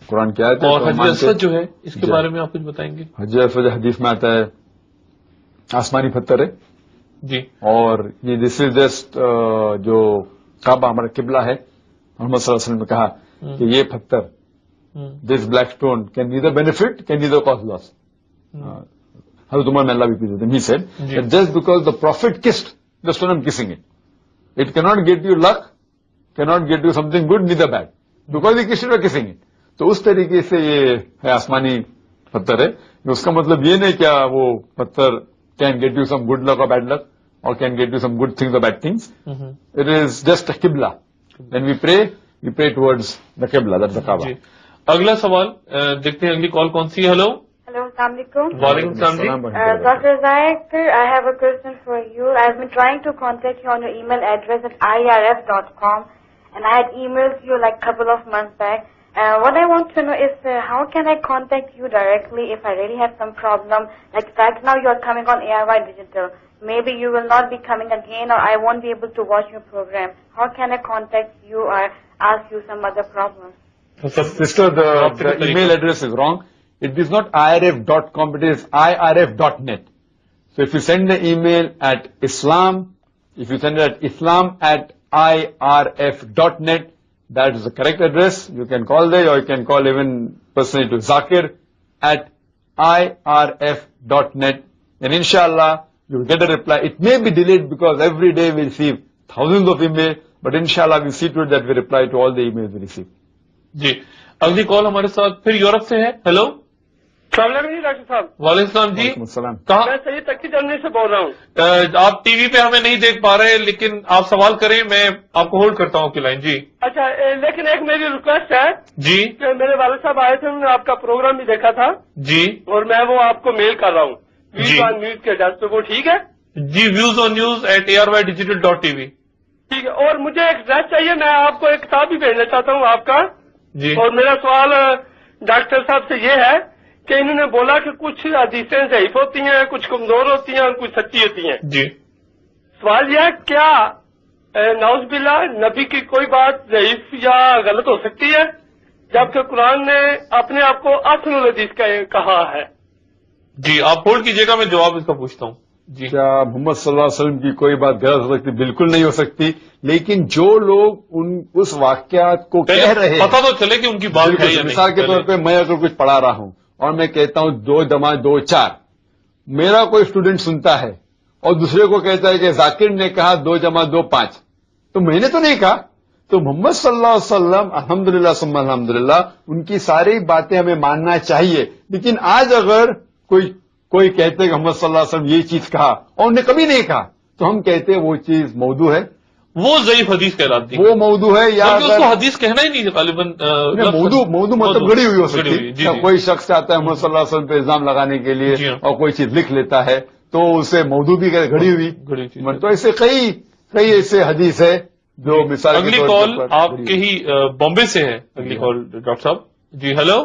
قرآن کیا ہے. اور حجر اسود جو ہے اس کے بارے میں آپ کچھ بتائیں گے؟ حجر اسود حدیث میں آتا ہے آسمانی پتھر ہے جی, اور یہ دس از جسٹ جو کعبہ ہمارا قبلہ ہے. محمد صلی اللہ علیہ وسلم نے کہا کہ یہ پتھر this black stone can neither benefit can neither cause loss. Hazrat Umar میں اللہ بھی پیچھے ہی said just because the prophet kissed the stone am kissing it کی ناٹ گیٹ یو لک, کی not get you something good neither bad because یہ kissed اور kissing it. تو اس طریقے سے یہ ہے آسمانی پتھر ہے. اس کا مطلب یہ نہیں کیا وہ پتھر can get you some good luck or bad luck, or can get you some good things or bad things. It is just a qibla. When we pray towards the qibla, that's the Kaaba. اگلا سوال دیکھتے ہیں, اگلی کال کون سی ہے. Hello السلام علیکم. وعلیکم السلام جی. Dr. Zaid, I have a question for you. I've been trying to contact you on your email address at irf.com, and I had emailed you like a couple of months back. What I want to know is how can I contact you directly if I really have some problem? Like right now you're coming on ARY Digital. Maybe you will not be coming again, or I won't be able to watch your program. How can I contact you or ask you some other problems? Sister, the email address is wrong. It is not irf.com, it is irf.net. So if you send the email at Islam, if you send it at islam@irf.net, that is the correct address. You can call there, or you can call even personally to Zakir at irf.net, and inshallah you will get a reply. It may be delayed because every day we receive thousands of emails, but inshallah we see to it that we reply to all the emails we receive. جی, اگلی کال ہمارے ساتھ پھر Europe سے ہے. Hello السلام علیکم doctor صاحب. وعلیکم السلام جی. کہاں؟ میں سید تقی جرمنی سے بول رہا ہوں. آپ ٹی وی پہ ہمیں نہیں دیکھ پا رہے, لیکن آپ سوال کریں, میں آپ کو ہولڈ کرتا ہوں کی لائن. جی اچھا, لیکن ایک میری ریکویسٹ ہے جی, کہ میرے والد صاحب آئے تھے, انہوں نے آپ کا پروگرام بھی دیکھا تھا جی, اور میں وہ آپ کو میل کر رہا ہوں ویوز آن نیوز کے ایڈریس پہ. وہ ٹھیک ہے جی؟ Views on news @aryddigital.tv. ٹھیک ہے. اور مجھے ایک ڈریس چاہیے, میں آپ کو ایک کتاب بھی بھیجنا چاہتا ہوں آپ کا جی. اور میرا سوال ڈاکٹر صاحب سے یہ ہے کہ انہوں نے بولا کہ کچھ حدیثیں ضعیف ہوتی ہیں, کچھ کمزور ہوتی ہیں, اور کچھ سچی ہوتی ہیں. جی, سوال یہ ہے کیا نعوذ باللہ نبی کی کوئی بات ضعیف یا غلط ہو سکتی ہے, جبکہ قرآن نے اپنے آپ کو احسن الحدیث کہا ہے؟ جی آپ ہولڈ کیجیے گا, میں جواب اس کا پوچھتا ہوں. جی, کیا محمد صلی اللہ علیہ وسلم کی کوئی بات غلط ہو سکتی؟ بالکل نہیں ہو سکتی. لیکن جو لوگ اس واقعات کو کہہ رہے ہیں, پتہ تو چلے کہ ان کی بات ہے یا نہیں. مثال کے طور پہ میں اگر کچھ پڑھا رہا ہوں اور میں کہتا ہوں 2 + 2 4, میرا کوئی اسٹوڈنٹ سنتا ہے اور دوسرے کو کہتا ہے کہ ذاکر نے کہا 2 + 2 5, تو میں نے تو نہیں کہا. تو محمد صلی اللہ علیہ وسلم الحمدللہ ثم الحمدللہ ان کی ساری باتیں ہمیں ماننا چاہیے. لیکن آج اگر کوئی کہتے کہ محمد صلی اللہ علیہ وسلم یہ چیز کہا اور انہوں نے کبھی نہیں کہا, تو ہم کہتے وہ چیز موضوع ہے, وہ ضعیف حدیث کہلاتی ہے, وہ موضوع ہے, یا اس کو حدیث کہنا ہی نہیں غالباً. موضوع مطلب گڑی ہوئی ہو سکتی ہے. کوئی شخص چاہتا ہے محمد صلی اللہ علیہ وسلم پہ الزام لگانے کے لیے اور کوئی چیز لکھ لیتا ہے, تو اسے موضوع بھی گڑی ہوئی. تو ایسے کئی ایسے حدیث ہے جو مثال. اگلی کال آپ کے ہی بامبے سے ہے. اگلی کال ڈاکٹر صاحب. جی ہلو.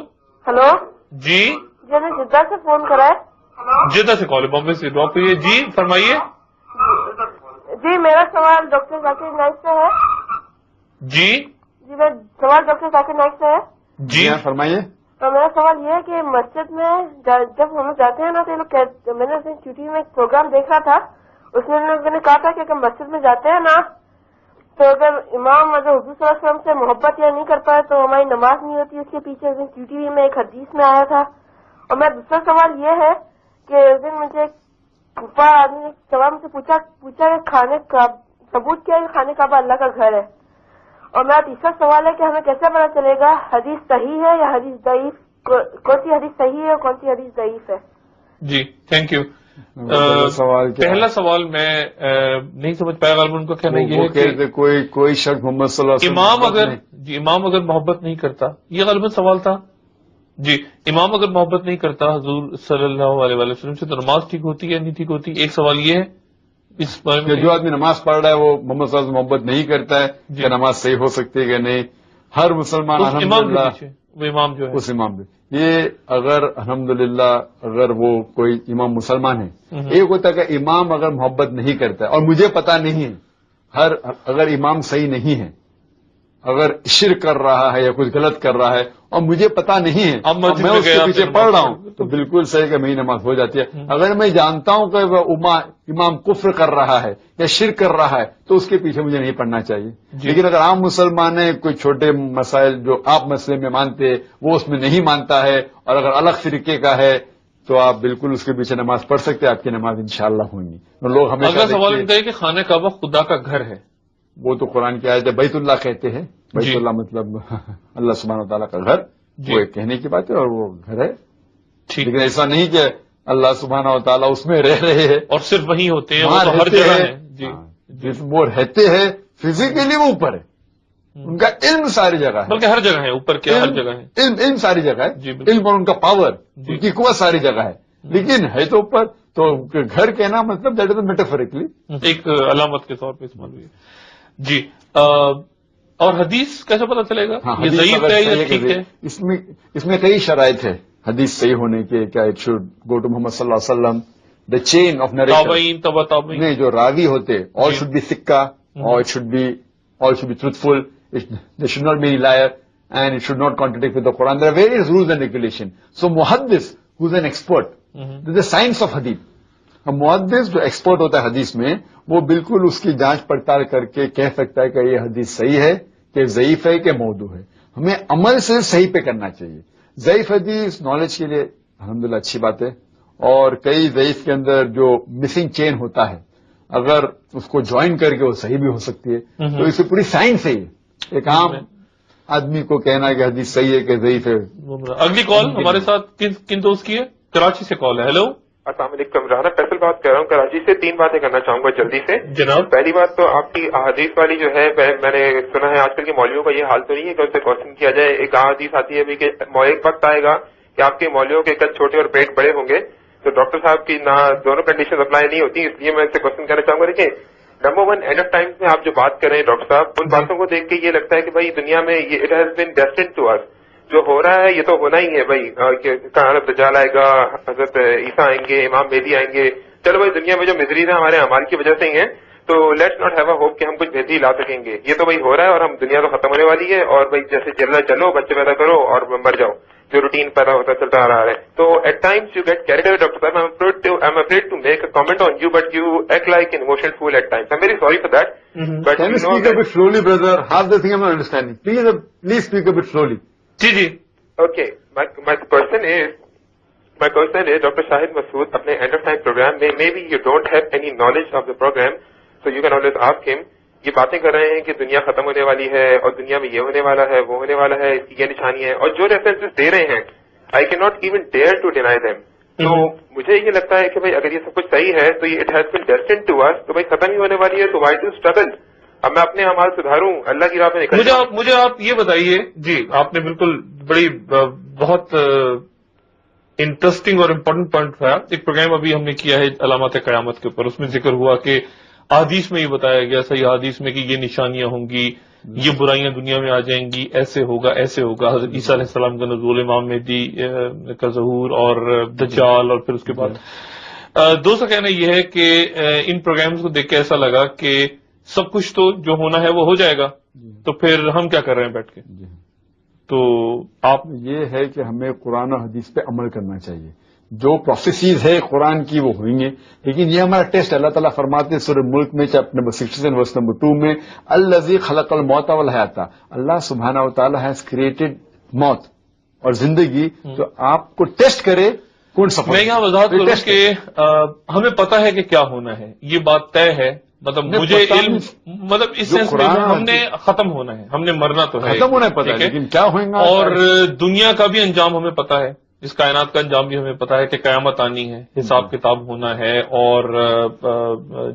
ہلو جی, میں نے جدہ سے فون کرا ہے. جدہ سے کال ہے, بامبے سے ڈراپ کریے. جی فرمائیے. جی میرا سوال ڈاکٹر ذاکر نائک سے ہے. جی جی, میں سوال ڈاکٹر ذاکر نائک سے ہے. جی فرمائیے. میرا سوال یہ ہے کہ مسجد میں جب ہم جاتے ہیں نا تو یہ لوگ، میں نے QTV میں ایک پروگرام دیکھا تھا، اس میں لوگوں نے کہا تھا کہ اگر مسجد میں جاتے ہیں نا تو اگر امام حضور صلی اللہ علیہ وسلم سے محبت یا نہیں کر پائے تو ہماری نماز نہیں ہوتی. اس کے پیچھے اس دن QTV میں ایک حدیث میں آیا تھا. اور میرا دوسرا سوال یہ ہے کہ اس دن مجھے پھوپھا آدمی نے سوال مجھ سے پوچھا کہ کھانے کا ثبوت کیا ہے خانے کعبہ اللہ کا گھر ہے. اور میرا تیسرا سوال ہے کہ ہمیں کیسے پتا چلے گا حدیث صحیح ہے یا حدیث ضعیف، کون سی حدیث صحیح ہے اور کون سی حدیث ضعیف ہے؟ جی تھینک یو. پہلا سوال میں نہیں سمجھ پایا غالباً ان کا کہنا یہ ہے کہ کوئی شخص محمد صلی اللہ علیہ وسلم امام اگر محبت نہیں کرتا، یہ غالباً سوال تھا. جی امام اگر محبت نہیں کرتا حضور صلی اللہ علیہ وسلم سے تو نماز ٹھیک ہوتی ہے یا نہیں ٹھیک ہوتی؟ ایک سوال یہ ہے اس بارے میں جو آدمی نماز پڑھ رہا ہے وہ محمد صلی اللہ علیہ وسلم محبت نہیں کرتا ہے کہ نماز صحیح ہو سکتی ہے کہ نہیں. ہر مسلمان الحمدللہ وہ امام جو ہے اس امام بھی یہ اگر الحمدللہ اگر وہ کوئی امام مسلمان ہے، ایک ہوتا ہے کہ امام اگر محبت نہیں کرتا ہے اور مجھے پتا نہیں ہے، اگر امام صحیح نہیں ہے، اگر شرک کر رہا ہے یا کچھ غلط کر رہا ہے اور مجھے پتا نہیں ہے میں اس کے پیچھے پڑھ رہا ہوں تو بالکل صحیح کہ میری نماز ہو جاتی ہے. اگر میں جانتا ہوں کہ وہ امام کفر کر رہا ہے یا شرک کر رہا ہے تو اس کے پیچھے مجھے نہیں پڑھنا چاہیے. لیکن اگر عام مسلمان ہے، کوئی چھوٹے مسائل جو آپ مسئلے میں مانتے وہ اس میں نہیں مانتا ہے اور اگر الگ فرقے کا ہے تو آپ بالکل اس کے پیچھے نماز پڑھ سکتے ہیں، آپ کی نماز انشاءاللہ ہوگی. لوگ ہمیشہ اگلا سوال ان کا ہے کہ خانہ کعبہ خدا کا گھر ہے. وہ تو قرآن کی آیت ہے، بیت اللہ کہتے ہیں. بیت اللہ مطلب اللہ سبحانہ وتعالیٰ کا گھر، وہ ایک کہنے کی بات ہے اور وہ گھر ہے. لیکن ایسا نہیں کہ اللہ سبحانہ وتعالیٰ اس میں رہ رہے ہیں اور صرف وہیں ہوتے ہیں، وہ ہر جگہ ہیں. جس وہ رہتے ہیں فزیکلی وہ اوپر ہے، ان کا علم ساری جگہ ہے، بلکہ ہر جگہ ہے. اوپر کیا ہر جگہ ہے، علم ساری جگہ ہے، علم اور ان کا پاور، ان کی قوت ساری جگہ ہے. لیکن ہے تو اوپر، تو گھر کہنا مطلب دیٹ از میٹافورکلی ایک علامت کے طور پہ استعمال ہوئی. جی اور حدیث کیسے پتا چلے گا یہ ضعیف ہے یا ٹھیک ہے؟ اس میں کئی شرائط ہے حدیث صحیح ہونے کے. کیا اٹ شوڈ گو ٹو محمد صلی اللہ علیہ وسلم، دا چین آف نریشن، نہیں جو راوی ہوتے all should be سکہ، all should be truthful, they should not be liar and it should not contradict with the Quran. There are various rules and regulations. So muhaddis who's an expert, this is the science of hadith. محدث جو expert ہوتا ہے حدیث میں وہ بالکل اس کی جانچ پڑتال کر کے کہہ سکتا ہے کہ یہ حدیث صحیح ہے کہ ضعیف ہے کہ موضوع ہے. ہمیں عمل سے صحیح پہ کرنا چاہیے. ضعیف حدیث نالج کے لیے الحمدللہ اچھی بات ہے، اور کئی ضعیف کے اندر جو مسنگ چین ہوتا ہے اگر اس کو جوائن کر کے وہ صحیح بھی ہو سکتی ہے. تو اس سے پوری سائنس ہے. ایک عام آدمی کو کہنا کہ حدیث صحیح ہے کہ ضعیف ہے. اگلی کال ہمارے ساتھ کن دوست کی ہے؟ کراچی سے کال ہے. ہیلو السلام علیکم، رانا فیصل بات کر رہا ہوں کراچی سے. 3 باتیں کرنا چاہوں گا جلدی سے. جناب پہلی بات تو آپ کی احادیث والی جو ہے میں نے سنا ہے آج کل کے مولویوں کا یہ حال تو نہیں ہے کہ اس سے کوشچن کیا جائے. ایک احادیث آتی ہے کہ ایک وقت آئے گا کہ آپ کے مولویوں کے قد چھوٹے اور پیٹ بڑے ہوں گے تو ڈاکٹر صاحب کی نہ دونوں کنڈیشن اپلائی نہیں ہوتی. اس لیے میں اس سے کوشچن کرنا چاہوں گا. دیکھیں نمبر 1 اینڈ آف ٹائمز میں آپ جو بات کر رہے ہیں ڈاکٹر صاحب، ان باتوں کو دیکھ کے یہ لگتا ہے کہ بھائی دنیا میں یہ it has been destined to us. جو ہو رہا ہے یہ تو ہونا ہی ہے بھائی، کہاں دجال آئے گا، حضرت عیسیٰ آئیں گے، امام مہدی آئیں گے. چلو بھائی دنیا میں جو مزریز ہیں ہمارے اعمال کی وجہ سے ہی ہیں، تو let's not have a hope کہ ہم کچھ بہتری لا سکیں گے. یہ تو بھائی ہو رہا ہے اور ہم دنیا تو ختم ہونے والی ہے اور بھائی جیسے چلو بچے پیدا کرو اور مر جاؤ، جو روٹین پیدا ہوتا چلتا آ رہا ہے. تو at times you get carried away doctor صاحب. I'm afraid to make a comment on you, but you act like an emotional fool at times. I'm very sorry for that. But Can you speak a bit slowly, brother? Half the thing I'm not understanding. Please speak a bit slowly. Ji. Okay. My question is, Dr. Shahid Masood, اپنے end of time program میں maybe you don't have any knowledge of the program, so you can always ask him. یہ باتیں کر رہے ہیں کہ دنیا ختم ہونے والی ہے اور دنیا میں یہ ہونے والا ہے وہ ہونے والا ہے، اس کی یہ نشانی ہے، اور جو ریفرنسز دے رہے ہیں I cannot even dare to deny them. تو مجھے یہ لگتا ہے کہ بھائی اگر یہ سب کچھ صحیح ہے تو یہ it has been destined to us, تو بھائی ختم ہی ہونے والی ہے تو وائی ڈو اسٹرگل؟ اب میں اپنے اعمال سدھاروں، اللہ کی راہ میں نکل. مجھے آپ یہ بتائیے. جی آپ نے بالکل بڑی بہت انٹرسٹنگ اور امپورٹنٹ پوائنٹ تھا. ایک پروگرام ابھی ہم نے کیا ہے علامات قیامت کے اوپر، اس میں ذکر ہوا کہ احادیث میں یہ بتایا گیا، صحیح احادیث میں کہ یہ نشانیاں ہوں گی، یہ برائیاں دنیا میں آ جائیں گی، ایسے ہوگا ایسے ہوگا. حضرت عیسیٰ علیہ السلام کا نزول، امام مہدی کا ظہور اور دجال، اور پھر اس کے بعد دوست کا کہنا یہ ہے کہ ان پروگرامز کو دیکھ کے ایسا لگا کہ سب کچھ تو جو ہونا ہے وہ ہو جائے گا، تو پھر ہم کیا کر رہے ہیں بیٹھ کے؟ تو آپ یہ ہے کہ ہمیں قرآن و حدیث پہ عمل کرنا چاہیے. جو پروفیسیز ہے قرآن کی وہ ہوئیں گے، لیکن یہ ہمارا ٹیسٹ. اللہ تعالیٰ فرماتے ہیں سورہ ملک میں چیپٹر نمبر 67 ورس نمبر 2 میں، الذی خلق الموت والحیات، اللہ سبحانہ و تعالیٰ ہیز کریٹڈ موت اور زندگی، تو آپ کو ٹیسٹ کرے کون سفر. میں یہاں وضاحت کروں کہ ہمیں پتا ہے کہ کیا ہونا ہے، یہ بات طے ہے. مطلب مجھے علم، مطلب اس سینس میں ہم نے ختم ہونا ہے، ہم نے مرنا تو ہے، ختم ہونا ہے پتا ہے، لیکن کیا ہوگا. اور دنیا کا بھی انجام ہمیں پتا ہے، اس کائنات کا انجام بھی ہمیں پتا ہے کہ قیامت آنی ہے، حساب کتاب ہونا ہے، اور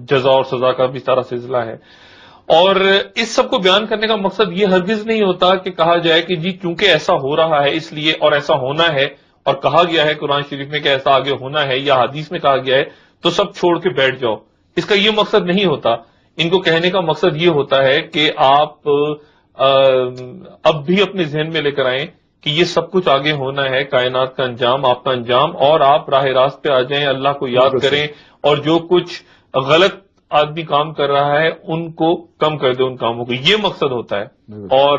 جزا اور سزا کا بھی سارا سلسلہ ہے. اور اس سب کو بیان کرنے کا مقصد یہ ہرگز نہیں ہوتا کہ کہا جائے کہ جی چونکہ ایسا ہو رہا ہے اس لیے، اور ایسا ہونا ہے، اور کہا گیا ہے قرآن شریف میں کہ ایسا آگے ہونا ہے، یا حدیث میں کہا گیا ہے تو سب چھوڑ کے بیٹھ جاؤ. اس کا یہ مقصد نہیں ہوتا. ان کو کہنے کا مقصد یہ ہوتا ہے کہ آپ اب بھی اپنے ذہن میں لے کر آئیں کہ یہ سب کچھ آگے ہونا ہے، کائنات کا انجام، آپ کا انجام، اور آپ راہ راست پہ آ جائیں، اللہ کو یاد کریں، اور جو کچھ غلط آدمی کام کر رہا ہے ان کو کم کر دیں، ان کاموں کو. یہ مقصد ہوتا ہے. اور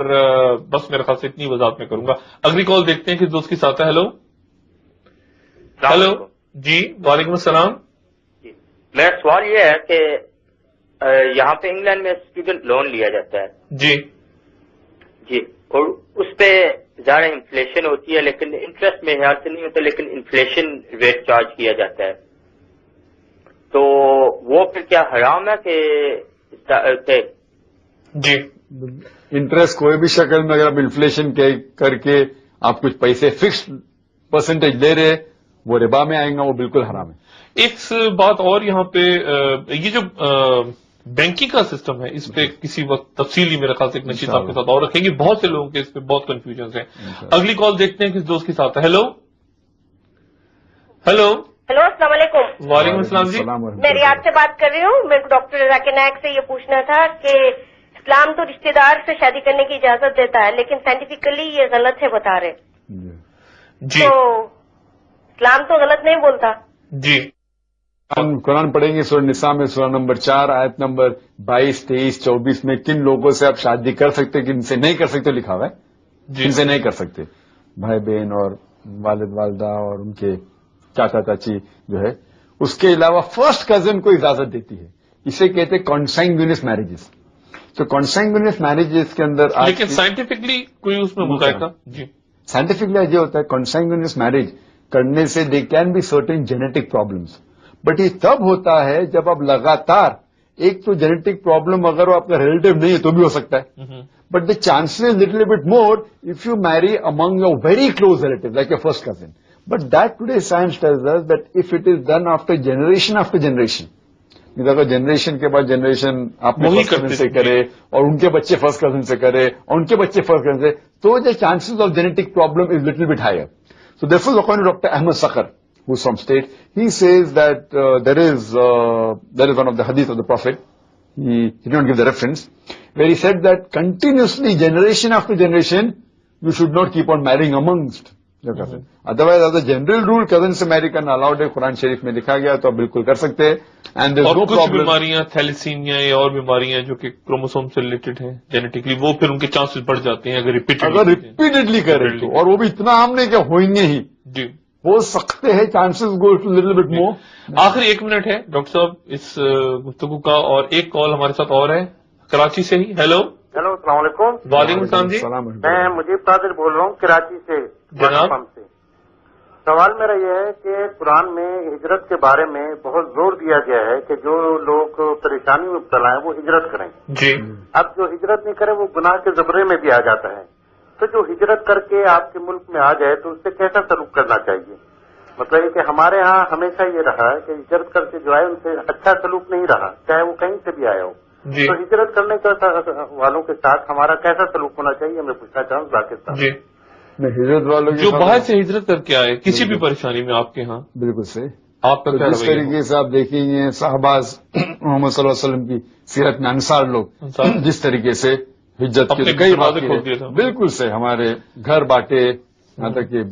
بس میرے خیال سے اتنی وضاحت میں کروں گا. اگلی کال دیکھتے ہیں کہ دوست کے ساتھ ہے. ہلو جی، وعلیکم السلام. میرا سوال یہ ہے کہ یہاں پہ انگلینڈ میں اسٹوڈنٹ لون لیا جاتا ہے جی جی، اور اس پہ زیادہ انفلیشن ہوتی ہے، لیکن انٹرسٹ میں خیال سے نہیں ہوتا، لیکن انفلیشن ریٹ چارج کیا جاتا ہے. تو وہ پھر کیا حرام ہے کہ جی انٹرسٹ کوئی بھی شکل میں اگر آپ انفلیشن کر کے آپ کچھ پیسے فکس پرسنٹیج دے رہے، وہ ربا میں آئیں گا، وہ بالکل حرام ہے. ایک بات اور یہاں پہ، یہ جو بینکنگ کا سسٹم ہے اس پہ کسی وقت تفصیلی میرے خیال سے ایک نشید آپ کے ساتھ اور رکھیں گے. بہت سے لوگوں کے اس پہ بہت کنفیوژن ہیں. اگلی کال دیکھتے ہیں کس دوست کے ساتھ ہے. ہلو ہلو، السلام علیکم. وعلیکم السلام جی، میں ریاض سے بات کر رہی ہوں. میرے کو ڈاکٹر رضا کے نائک سے یہ پوچھنا تھا کہ اسلام تو رشتہ دار سے شادی کرنے کی اجازت دیتا ہے، لیکن سائنٹیفکلی یہ غلط ہے بتا رہے جی. تو اسلام تو غلط نہیں بولتا. جی قرآن پڑھیں گے سورہ نساء میں سورہ نمبر 4 آیت نمبر 22، 23، 24 میں کن لوگوں سے آپ شادی کر سکتے، کن سے نہیں کر سکتے لکھا ہوا ہے. جن سے نہیں کر سکتے، بھائی بہن اور والد والدہ اور ان کے چاچا چاچی جو ہے. اس کے علاوہ فرسٹ کزن کو اجازت دیتی ہے. اسے کہتے ہیں کانسینگوینس میرجز. تو کانسینگوینس میرجز کے اندر لیکن سائنٹیفکلی کوئی اس میں مذائقہ جی سائنٹیفکلی یہ ہوتا ہے کانسینگوینس میرج کرنے سے they can be certain genetic problems. But یہ تب ہوتا ہے جب آپ لگاتار، ایک تو جینیٹک پرابلم اگر وہ آپ کا ریلیٹو نہیں ہے تو بھی ہو سکتا ہے، but the chances little bit more if you marry among your very close relative like your first cousin. But that today science tells us that if it is done after generation, اگر generation کے بعد generation آپ first cousin سے کرے اور ان کے بچے first cousin سے کرے اور ان کے بچے فرسٹ کزن سے، تو the chances of genetic problem is little bit higher. So therefore, according to Dr. Ahmed Sakhr, who's from state, he says that there is one of the hadith of the Prophet. He did not give the reference, where he said that continuously, generation after generation, you should not keep on marrying amongst your cousins. Otherwise, as a general rule, cousin سے marry کرنا allowed ہے. قرآن شریف میں لکھا گیا تو آپ بالکل کر سکتے ہیں. And there's no problem. اور کچھ بیماریاں تھیلیسیمیا یا اور بیماریاں جو کہ کروموسوم سے ریلیٹڈ ہیں جینیٹکلی، وہ پھر ان کے چانسز بڑھ جاتے ہیں اگر ریپیٹڈلی کریں تو. اور وہ بھی اتنا عام نہیں کہ ہوئیں گے ہی جی، ہو سکتے ہیں، chances go to little bit more. آخری 1 منٹ ہے ڈاکٹر صاحب اس گفتگو کا، اور ایک کال ہمارے ساتھ اور ہے کراچی سے ہی. ہیلو السلام علیکم. وعلیکم السلام جی، میں مجیب قادر بول رہا ہوں کراچی سے. جناب سوال میرا یہ ہے کہ قرآن میں ہجرت کے بارے میں بہت زور دیا گیا ہے کہ جو لوگ پریشانی میں مبتلا ہیں وہ ہجرت کریں جی. اب جو ہجرت نہیں کرے وہ گناہ کے زبرے میں بھی آ جاتا ہے. تو جو ہجرت کر کے آپ کے ملک میں آ جائے تو اس سے کیسا سلوک کرنا چاہیے؟ مطلب یہ کہ ہمارے ہاں ہمیشہ یہ رہا ہے کہ ہجرت کر کے جو ہے ان سے اچھا سلوک نہیں رہا، چاہے وہ کہیں سے بھی آیا ہو. تو ہجرت کرنے والوں کے ساتھ ہمارا کیسا سلوک ہونا چاہیے، میں پوچھنا چاہوں ذاکر صاحب. جی، ہجرت والوں جو باہر سے ہجرت کر کے آئے کسی بھی پریشانی میں آپ کے ہاں بالکل صحیح. آپ کا جس طریقے سے آپ دیکھیں گے صحاباز محمد صلی اللہ علیہ وسلم کی سیرت میں انصار لوگ جس طریقے سے ہجرت کے کئی واقعے بالکل سے ہمارے گھر بانٹے، یہاں تک کہ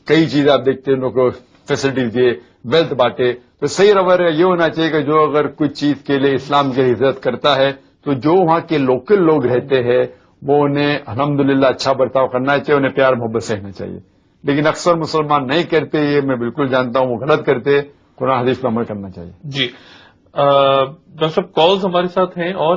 کئی چیزیں آپ دیکھتے ہیں ان کو فیسلٹیز دیے، ویلتھ بانٹے. تو صحیح رویہ یہ ہونا چاہیے کہ جو اگر کچھ چیز کے لیے اسلام کی ہجرت کرتا ہے تو جو وہاں کے لوکل لوگ رہتے ہیں وہ انہیں الحمدللہ اچھا برتاؤ کرنا چاہیے, انہیں پیار محبت سے رہنا چاہیے. لیکن اکثر مسلمان نہیں کرتے, یہ میں بالکل جانتا ہوں, وہ غلط کرتے. قرآن حدیث پر عمل کرنا چاہیے. جی ڈاکٹر صاحب کالز ہمارے ساتھ ہیں, اور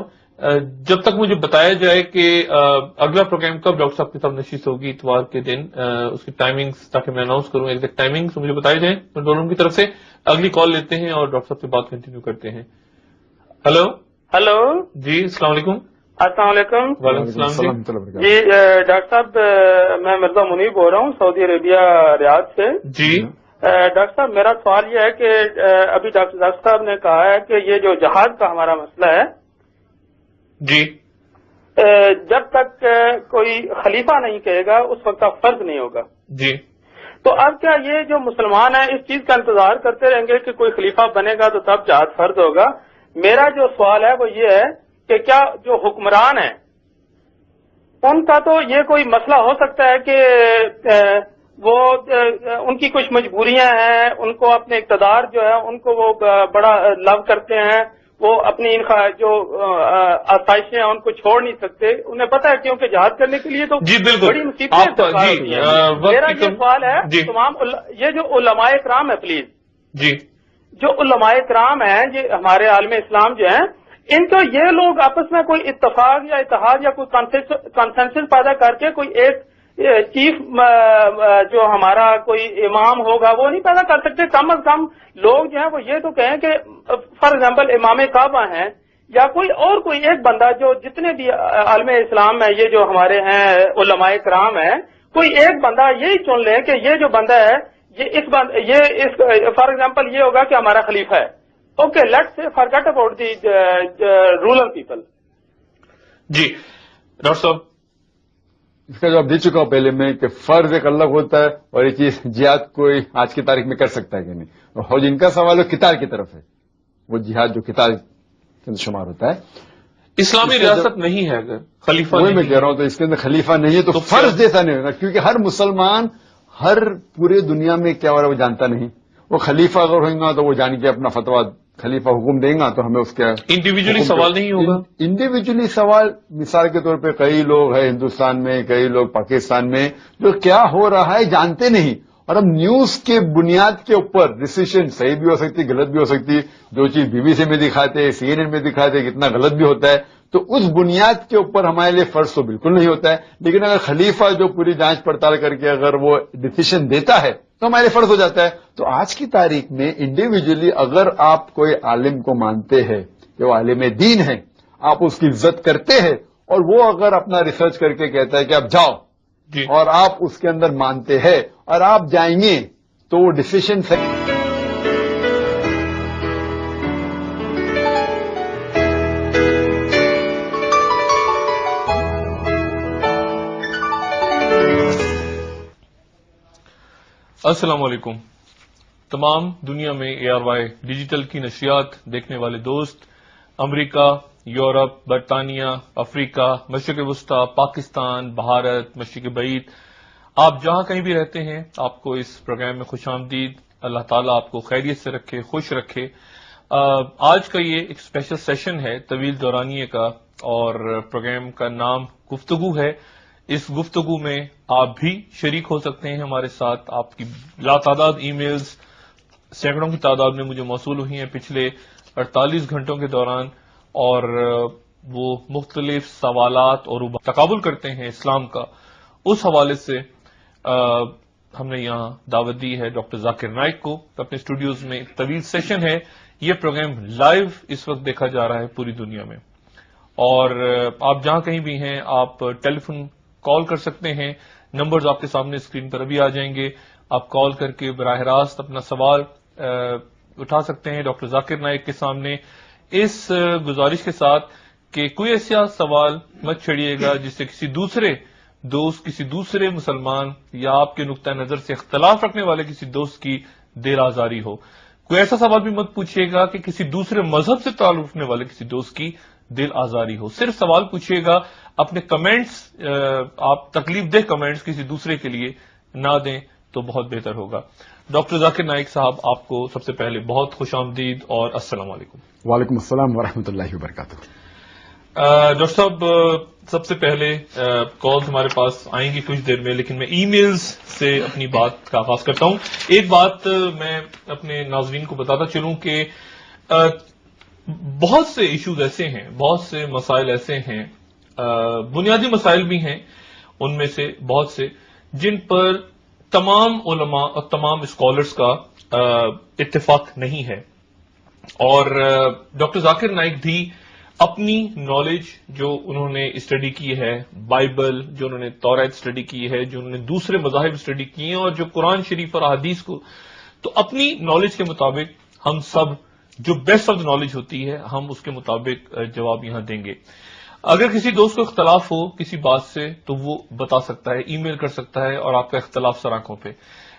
جب تک مجھے بتایا جائے کہ اگلا پروگرام کب ڈاکٹر صاحب کے ساتھ نشست ہوگی اتوار کے دن, اس کی ٹائمنگز تاکہ میں اناؤنس کروں ایگزیکٹ ٹائمنگز مجھے بتائی جائیں کنٹرول کی طرف سے. اگلی کال لیتے ہیں اور ڈاکٹر صاحب سے بات کنٹینیو کرتے ہیں. ہلو ہلو جی السلام علیکم. السلام علیکم. وعلیکم السلام جی ڈاکٹر صاحب میں مرزا منیب بول رہا ہوں سعودی عربیہ ریاض سے. جی ڈاکٹر صاحب میرا سوال یہ ہے کہ ابھی ڈاکٹر صاحب نے کہا ہے کہ یہ جو جہاد کا ہمارا مسئلہ ہے جی جب تک کوئی خلیفہ نہیں کہے گا اس وقت تک فرض نہیں ہوگا. جی تو اب کیا یہ جو مسلمان ہیں اس چیز کا انتظار کرتے رہیں گے کہ کوئی خلیفہ بنے گا تو تب جہاد فرض ہوگا؟ میرا جو سوال ہے وہ یہ ہے کہ کیا جو حکمران ہیں ان کا تو یہ کوئی مسئلہ ہو سکتا ہے کہ وہ ان کی کچھ مجبوریاں ہیں, ان کو اپنے اقتدار جو ہے ان کو وہ بڑا لو کرتے ہیں, وہ اپنی جو آسائشیں ہیں ان کو چھوڑ نہیں سکتے, انہیں پتہ ہے کیونکہ جہاد کرنے کے لیے تو جی بالکل بڑی مصیبتیں. میرا یہ سوال ہے تمام یہ جو علماء کرام ہے پلیز جی جو علماء کرام ہیں یہ ہمارے عالم اسلام جو ہیں ان کو یہ لوگ آپس میں کوئی اتفاق یا اتحاد یا کوئی کنسنسس پیدا کر کے کوئی ایک چیف جو ہمارا کوئی امام ہوگا وہ نہیں پیدا کر سکتے؟ کم از کم لوگ جو ہیں وہ یہ تو کہیں کہ فار ایگزامپل امام کعبہ ہیں یا کوئی ایک بندہ جو جتنے بھی عالم اسلام میں یہ جو ہمارے ہیں علماء کرام ہیں کوئی ایک بندہ یہی چن لے کہ یہ جو بندہ ہے یہ فار ایگزامپل یہ ہوگا کہ ہمارا خلیفہ ہے. Okay let's forget about the ruler people. جی ڈاکٹر صاحب اس کا جواب دے چکا ہوں پہلے میں کہ فرض ایک الگ ہوتا ہے اور یہ چیز جہاد کوئی آج کی تاریخ میں کر سکتا ہے کہ نہیں. اور جن کا سوال ہے قتال کی طرف ہے, وہ جہاد جو قتال کے شمار ہوتا ہے. اسلامی ریاست نہیں ہے اگر خلیفہ وہی میں کہہ رہا ہوں, تو اس کے اندر خلیفہ نہیں ہے تو فرض جیسا نہیں ہوگا, کیونکہ ہر مسلمان ہر پورے دنیا میں کیا ہو رہا ہے وہ جانتا نہیں. وہ خلیفہ اگر ہوگا تو وہ جان کے اپنا فتویٰ خلیفہ حکم دیں گا تو ہمیں اس کا انڈیویجلی سوال نہیں ہوگا. انڈیویجلی سوال مثال کے طور پہ کئی لوگ ہیں ہندوستان میں, کئی لوگ پاکستان میں جو کیا ہو رہا ہے جانتے نہیں, اور ہم نیوز کے بنیاد کے اوپر ڈسیشن صحیح بھی ہو سکتی غلط بھی ہو سکتی. جو چیز BBC میں دکھاتے CNN میں دکھاتے کتنا غلط بھی ہوتا ہے, تو اس بنیاد کے اوپر ہمارے لیے فرض تو بالکل نہیں ہوتا ہے. لیکن اگر خلیفہ جو پوری جانچ پڑتال کر کے اگر وہ ڈسیشن دیتا ہے تو ہمارے فرض ہو جاتا ہے. تو آج کی تاریخ میں انڈیویجلی اگر آپ کوئی عالم کو مانتے ہیں کہ وہ عالم دین ہے, آپ اس کی عزت کرتے ہیں, اور وہ اگر اپنا ریسرچ کر کے کہتا ہے کہ آپ جاؤ اور آپ اس کے اندر مانتے ہیں اور آپ جائیں گے تو وہ ڈسیشن السلام علیکم. تمام دنیا میں ARY ڈیجیٹل کی نشریات دیکھنے والے دوست, امریکہ, یورپ, برطانیہ, افریقہ, مشرق وسطی, پاکستان, بھارت, مشرق بعید, آپ جہاں کہیں بھی رہتے ہیں آپ کو اس پروگرام میں خوش آمدید. اللہ تعالیٰ آپ کو خیریت سے رکھے, خوش رکھے. آج کا یہ ایک اسپیشل سیشن ہے طویل دورانیے کا, اور پروگرام کا نام گفتگو ہے. اس گفتگو میں آپ بھی شریک ہو سکتے ہیں ہمارے ساتھ. آپ کی لاتعداد ای میلز سینکڑوں کی تعداد میں مجھے موصول ہوئی ہیں پچھلے 48 گھنٹوں کے دوران, اور وہ مختلف سوالات اور تقابل کرتے ہیں اسلام کا. اس حوالے سے ہم نے یہاں دعوت دی ہے ڈاکٹر ذاکر نائک کو اپنے اسٹوڈیوز میں. طویل سیشن ہے, یہ پروگرام لائیو اس وقت دیکھا جا رہا ہے پوری دنیا میں, اور آپ جہاں کہیں بھی ہیں آپ ٹیلی فون کال کر سکتے ہیں. نمبرز آپ کے سامنے اسکرین پر ابھی آ جائیں گے. آپ کال کر کے براہ راست اپنا سوال اٹھا سکتے ہیں ڈاکٹر ذاکر نائک کے سامنے, اس گزارش کے ساتھ کہ کوئی ایسا سوال مت چھڑیے گا جس سے کسی دوسرے دوست, کسی دوسرے مسلمان یا آپ کے نقطہ نظر سے اختلاف رکھنے والے کسی دوست کی دل آزاری ہو. کوئی ایسا سوال بھی مت پوچھیے گا کہ کسی دوسرے مذہب سے تعلق رکھنے والے کسی دوست کی دل آزاری ہو. صرف سوال پوچھیے گا, اپنے کمنٹس, آپ تکلیف دہ کمنٹس کسی دوسرے کے لیے نہ دیں تو بہت بہتر ہوگا. ڈاکٹر ذاکر نائک صاحب, آپ کو سب سے پہلے بہت خوش آمدید اور السلام علیکم. وعلیکم السلام ورحمۃ اللہ وبرکاتہ. ڈاکٹر صاحب سب سے پہلے کالز ہمارے پاس آئیں گی کچھ دیر میں، لیکن میں ای میلز سے اپنی بات کا آغاز کرتا ہوں. ایک بات میں اپنے ناظرین کو بتاتا چلوں کہ بہت سے ایشوز ایسے ہیں، بہت سے مسائل ایسے ہیں، بنیادی مسائل بھی ہیں ان میں سے بہت سے، جن پر تمام علماء اور تمام اسکالرز کا اتفاق نہیں ہے. اور ڈاکٹر ذاکر نائک بھی اپنی نالج جو انہوں نے اسٹڈی کی ہے، بائبل جو انہوں نے توریت اسٹڈی کی ہے، جو انہوں نے دوسرے مذاہب اسٹڈی کیے ہیں، اور جو قرآن شریف اور احادیث کو، تو اپنی نالج کے مطابق ہم سب جو بیسٹ آف دا نالج ہوتی ہے ہم اس کے مطابق جواب یہاں دیں گے. اگر کسی دوست کو اختلاف ہو کسی بات سے تو وہ بتا سکتا ہے، ای میل کر سکتا ہے اور آپ کا اختلاف سر آنکھوں پہ،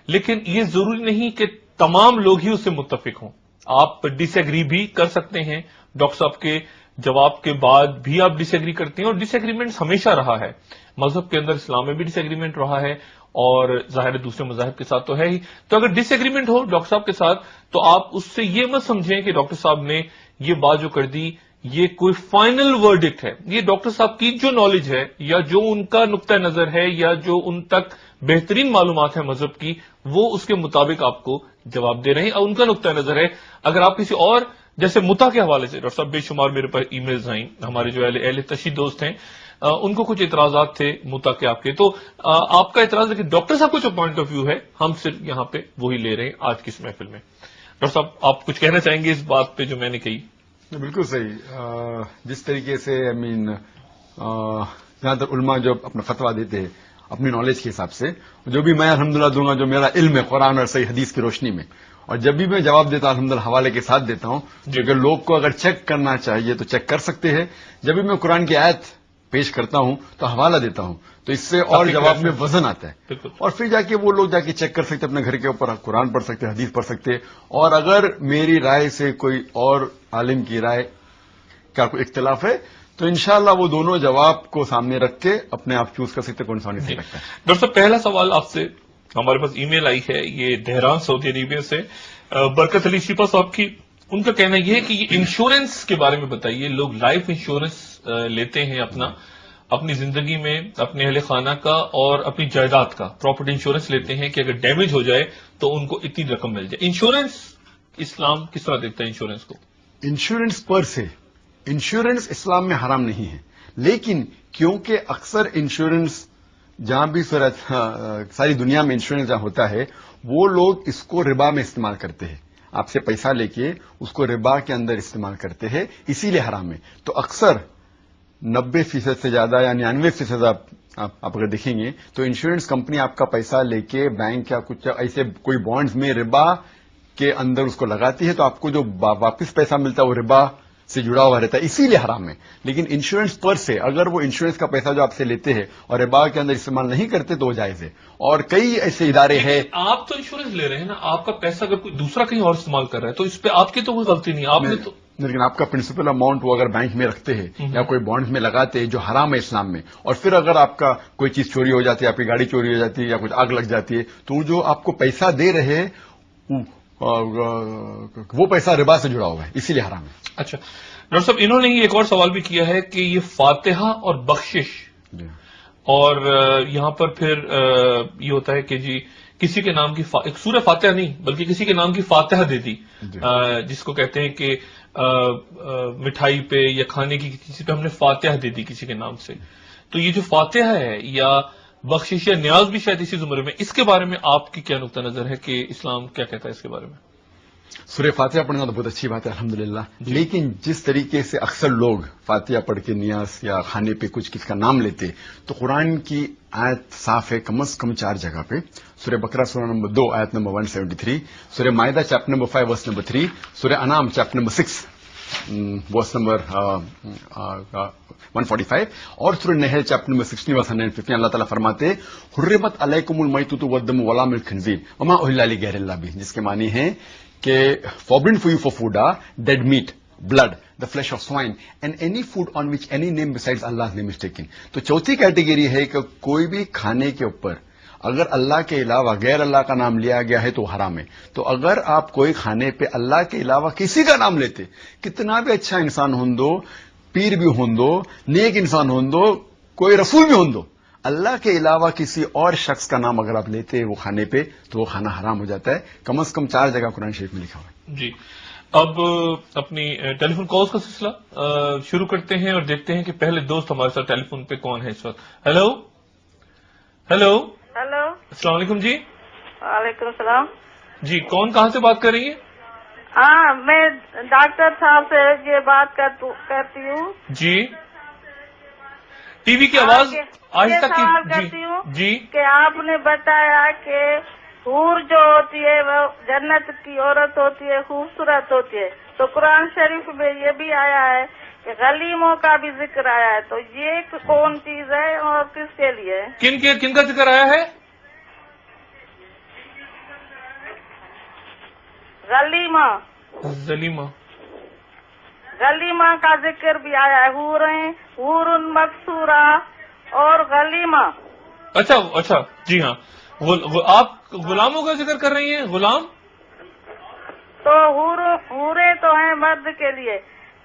لیکن یہ ضروری نہیں کہ تمام لوگ ہی اس سے متفق ہوں. آپ ڈس ایگری بھی کر سکتے ہیں، ڈاکٹر صاحب کے جواب کے بعد بھی آپ ڈس ایگری کرتے ہیں، اور ڈس ایگریمنٹ ہمیشہ رہا ہے مذہب کے اندر، اسلام میں بھی ڈس ایگریمنٹ رہا ہے، اور ظاہر دوسرے مذاہب کے ساتھ تو ہے ہی. تو اگر ڈس ایگریمنٹ ہو ڈاکٹر صاحب کے ساتھ تو آپ اس سے یہ مت سمجھیں کہ ڈاکٹر صاحب نے یہ بات جو کر دی یہ کوئی فائنل ورڈکٹ ہے. یہ ڈاکٹر صاحب کی جو نالج ہے یا جو ان کا نقطہ نظر ہے یا جو ان تک بہترین معلومات ہیں مذہب کی، وہ اس کے مطابق آپ کو جواب دے رہے ہیں، اور ان کا نقطہ نظر ہے. اگر آپ کسی اور جیسے متا کے حوالے سے ڈاکٹر صاحب بے شمار میرے پاس ای میلز آئیں، ہمارے جو اہل تشیع دوست ہیں ان کو کچھ اعتراضات تھے متا کے آپ کے، تو آپ کا اعتراض ہے کہ ڈاکٹر صاحب کو جو پوائنٹ آف ویو ہے ہم صرف یہاں پہ وہی لے رہے ہیں آج کی اس محفل میں. ڈاکٹر صاحب آپ کچھ کہنا چاہیں گے اس بات پہ جو میں نے کہی؟ بالکل صحیح. جس طریقے سے جہاں تک علماء جو اپنا فتویٰ دیتے ہیں اپنی نالج کے حساب سے، جو بھی میں الحمدللہ دوں گا جو میرا علم ہے قرآن اور صحیح حدیث کی روشنی میں، اور جب بھی میں جواب دیتا ہوں الحمدللہ حوالے کے ساتھ دیتا ہوں، اگر لوگ کو اگر چیک کرنا چاہیے تو چیک کر سکتے ہیں. جب بھی میں قرآن کی آیت پیش کرتا ہوں تو حوالہ دیتا ہوں، تو اس سے اور جواب میں وزن آتا ہے، اور پھر جا کے وہ لوگ جا کے چیک کر سکتے، اپنے گھر کے اوپر قرآن پڑھ سکتے، حدیث پڑھ سکتے. اور اگر میری رائے سے کوئی اور عالم کی رائے کا کوئی اختلاف ہے تو انشاءاللہ وہ دونوں جواب کو سامنے رکھ کے اپنے آپ چوز کر سکتے کون سا ہونے سے لگتا ہے. ڈاکٹر صاحب پہلا سوال آپ سے ہمارے پاس ای میل آئی ہے، یہ دہران سعودی عربیہ سے برکت علی شیپا صاحب کی. ان کا کہنا یہ ہے کہ یہ انشورنس کے بارے میں بتائیے. لوگ لائف انشورنس لیتے ہیں اپنی زندگی میں، اپنے اہل خانہ کا اور اپنی جائیداد کا پراپرٹی انشورنس لیتے ہیں کہ اگر ڈیمیج ہو جائے تو ان کو اتنی رقم مل جائے. انشورنس اسلام کس طرح دیکھتا ہے انشورنس کو؟ انشورنس پر سے انشورنس اسلام میں حرام نہیں ہے، لیکن کیونکہ اکثر انشورنس جہاں بھی ساری دنیا میں انشورنس جہاں ہوتا ہے وہ لوگ اس کو ربا میں استعمال کرتے ہیں، آپ سے پیسہ لے کے اس کو ربا کے اندر استعمال کرتے ہیں، اسی لیے حرام ہے. تو اکثر 90% سے زیادہ یا 99% آپ اگر دیکھیں گے تو انشورنس کمپنی آپ کا پیسہ لے کے بینک یا کچھ ایسے کوئی بانڈز میں ربا کے اندر اس کو لگاتی ہے، تو آپ کو جو واپس پیسہ ملتا ہے وہ ربا سے جڑا ہوا رہتا ہے، اسی لیے حرام ہے. لیکن انشورنس پر سے اگر وہ انشورنس کا پیسہ جو آپ سے لیتے ہیں اور ربا کے اندر استعمال نہیں کرتے تو وہ جائز ہے. اور کئی ایسے ادارے ہیں. آپ تو انشورنس لے رہے ہیں نا، آپ کا پیسہ اگر کوئی دوسرا کہیں اور استعمال کر رہا ہے تو اس پہ آپ کی تو کوئی غلطی نہیں، آپ نے تو، لیکن آپ کا پرنسپل اماؤنٹ وہ اگر بینک میں رکھتے ہیں یا کوئی بانڈز میں لگاتے ہیں جو حرام ہے اسلام میں، اور پھر اگر آپ کا کوئی چیز چوری ہو جاتی ہے، آپ کی گاڑی چوری ہو جاتی ہے یا کچھ آگ لگ جاتی ہے، تو جو آپ کو پیسہ دے رہے ہیں وہ پیسہ ربا سے جڑا ہوا ہے، اسی لیے حرام ہے. اچھا ڈاکٹر صاحب انہوں نے ایک اور سوال بھی کیا ہے کہ یہ فاتحہ اور بخشش، اور یہاں پر پھر یہ ہوتا ہے کہ جی کسی کے نام کی ایک سورہ فاتحہ نہیں بلکہ کسی کے نام کی فاتحہ دے دی، جس کو کہتے ہیں کہ مٹھائی پہ یا کھانے کی کسی پہ ہم نے فاتحہ دے دی کسی کے نام سے. تو یہ جو فاتحہ ہے یا بخشش یا نیاز بھی شاید اسی زمرے میں، اس کے بارے میں آپ کی کیا نقطہ نظر ہے کہ اسلام کیا کہتا ہے اس کے بارے میں؟ سورہ فاتحہ پڑھنا تو بہت اچھی بات ہے الحمدللہ، لیکن جس طریقے سے اکثر لوگ فاتحہ پڑھ کے نیاز یا کھانے پہ کچھ کس کا نام لیتے، تو قرآن کی آیت صاف ہے کم از کم 4 جگہ پہ. سورہ بقرہ سورہ نمبر 2 آیت نمبر 173، سورہ مائدہ چیپٹر نمبر 5 ورس نمبر 3، سورہ انعام چیپٹر نمبر 6 ورس نمبر 145، اور سورہ نحل چیپٹر نمبر 16 ورس 115. اللہ تعالیٰ فرماتے حرمت علیکم المیتۃ والدم ولحم الخنزیر وما اہل لغیر اللہ بہ، جس کے معنی ہے کہ forbidden for you for food are dead meat, blood, the flesh of swine, and any food on which any name besides Allah's name is taken. تو چوتھی کیٹیگری ہے کہ کوئی بھی کھانے کے اوپر اگر اللہ کے علاوہ غیر اللہ کا نام لیا گیا ہے تو حرام ہے. تو اگر آپ کوئی کھانے پہ اللہ کے علاوہ کسی کا نام لیتے، کتنا بھی اچھا انسان ہوں دو، پیر بھی ہوں دو، نیک انسان ہوں دو، کوئی رسول بھی ہوں دو، اللہ کے علاوہ کسی اور شخص کا نام اگر آپ لیتے وہ کھانے پہ تو وہ کھانا حرام ہو جاتا ہے. کم از کم 4 جگہ قرآن شریف میں لکھا ہوا ہے. جی اب اپنی ٹیلی فون کالز کا سلسلہ شروع کرتے ہیں اور دیکھتے ہیں کہ پہلے دوست ہمارے ساتھ ٹیلی فون پہ کون ہے اس وقت. ہیلو ہیلو ہیلو، السلام علیکم. جی وعلیکم السلام. جی کون کہاں سے بات کر رہی ہیں؟ ہاں میں ڈاکٹر صاحب سے یہ بات کرتی ہوں. جی ٹی وی کی آواز آہستہ کی. سوال کرتی ہوں جی کہ آپ نے بتایا کہ حور جو ہوتی ہے وہ جنت کی عورت ہوتی ہے، خوبصورت ہوتی ہے، تو قرآن شریف میں یہ بھی آیا ہے کہ غلیموں کا بھی ذکر آیا ہے، تو یہ کون چیز ہے اور کس کے لیے؟ کن کا ذکر آیا ہے؟ غلیمہ کا ذکر بھی آیا ہے، حور مقصورہ اور غلیمہ. اچھا جی ہاں. آپ غلاموں کا ذکر کر رہی ہیں؟ غلام تو حوریں تو ہیں مرد کے لیے،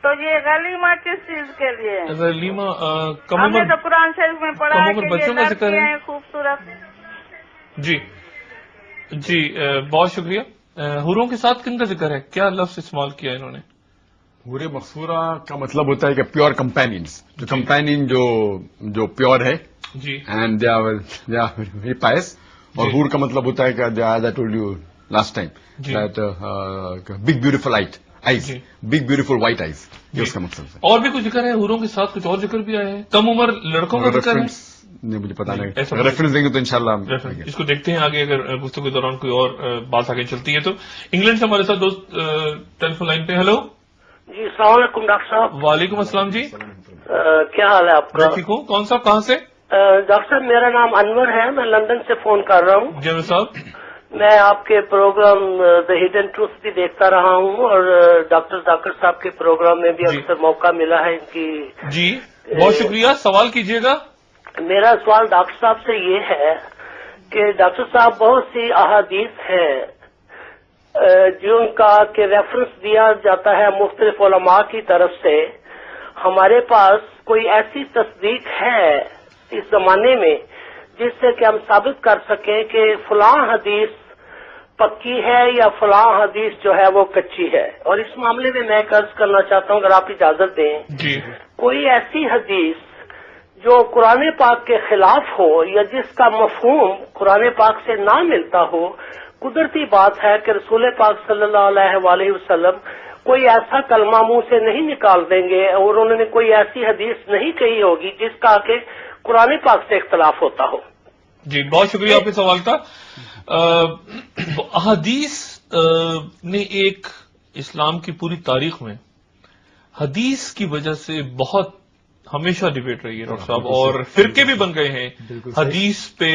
تو یہ غلیمہ کس چیز کے لیے؟ غلیمہ ہم نے تو قرآن شریف میں پڑھا ہے کہ بچوں کا ذکر ہے خوبصورت. جی بہت شکریہ. حوروں کے ساتھ کن کا ذکر ہے؟ کیا لفظ استعمال کیا انہوں نے؟ حور مقصورہ کا مطلب ہوتا ہے کہ پیور کمپینینز، جو کمپینین جو پیور ہے جی and they are very pious. اور حور کا مطلب ہوتا ہے کہ as I told you last time that big beautiful eyes, big beautiful white eyes, یہ اس کا مقصد ہے. اور بھی کچھ ذکر ہے حوروں کے ساتھ؟ کچھ اور ذکر بھی آیا ہے؟ کم عمر لڑکوں کا ذکر ہے؟ نہیں مجھے پتا نہیں، ریفرنس دیں گے تو انشاءاللہ اس کو دیکھتے ہیں آگے. اگر گفتگو کے دوران کوئی اور بات آگے چلتی ہے تو. انگلینڈ سے ہمارے ساتھ دوست ٹیلی فون لائن پہ. ہیلو جی السلام علیکم ڈاکٹر صاحب. وعلیکم السلام. جی کیا حال ہے آپ کا؟ ٹھیک ہوں. کون صاحب کہاں سے؟ ڈاکٹر صاحب میرا نام انور ہے، میں لندن سے فون کر رہا ہوں. جی انور صاحب. میں آپ کے پروگرام دا ہڈن ٹروتھ بھی دیکھتا رہا ہوں اور ڈاکٹر ذاکر صاحب کے پروگرام میں بھی اکثر موقع ملا ہے ان کی. جی بہت شکریہ. سوال کیجیے گا. میرا سوال ڈاکٹر صاحب سے یہ ہے کہ ڈاکٹر صاحب بہت سی احادیث ہیں جن کا کہ ریفرنس دیا جاتا ہے مختلف علماء کی طرف سے. ہمارے پاس کوئی ایسی تصدیق ہے اس زمانے میں جس سے کہ ہم ثابت کر سکیں کہ فلاں حدیث پکی ہے یا فلاں حدیث جو ہے وہ کچی ہے؟ اور اس معاملے میں میں عرض کرنا چاہتا ہوں اگر آپ اجازت دیں. جی کوئی ایسی حدیث جو قرآن پاک کے خلاف ہو یا جس کا مفہوم قرآن پاک سے نہ ملتا ہو. قدرتی بات ہے کہ رسول پاک صلی اللہ علیہ وآلہ وسلم کوئی ایسا کلمہ منہ سے نہیں نکال دیں گے اور انہوں نے کوئی ایسی حدیث نہیں کہی ہوگی جس کا کہ قرآن پاک سے اختلاف ہوتا ہو. جی بہت شکریہ آپ کے سوال کا. احادیث نے ایک اسلام کی پوری تاریخ میں حدیث کی وجہ سے بہت ہمیشہ ڈیبیٹ رہی ہے ڈاکٹر صاحب، اور فرقے بھی بن گئے ہیں حدیث پہ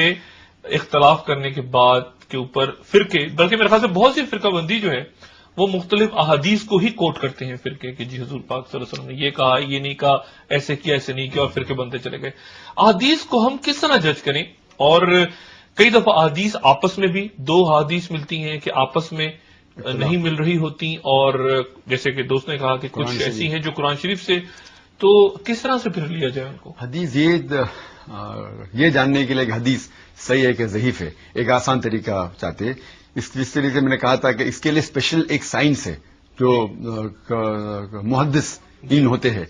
اختلاف کرنے کے بعد کے اوپر فرقے. بلکہ میرے خیال سے بہت سی فرقہ بندی جو ہے وہ مختلف احادیث کو ہی کوٹ کرتے ہیں فرقے کہ جی حضور پاک صلی اللہ علیہ وسلم نے یہ کہا، یہ نہیں کہا، ایسے کیا ایسے نہیں کیا، اور فرقے بنتے چلے گئے. احادیث کو ہم کس طرح جج کریں؟ اور کئی دفعہ احادیث آپس میں بھی دو احادیث ملتی ہیں کہ آپس میں نہیں مل رہی ہوتی، اور جیسے کہ دوست نے کہا کہ کچھ ایسی ہیں جو قرآن شریف سے، تو کس طرح سے پھر لیا جائے ان کو؟ حدیث یہ جاننے کے لیے کہ حدیث صحیح ہے کہ ضعیف ہے ایک آسان طریقہ چاہتے ہیں. اس طریقے سے میں نے کہا تھا کہ اس کے لیے اسپیشل ایک سائنس ہے جو محدث دین ہوتے ہیں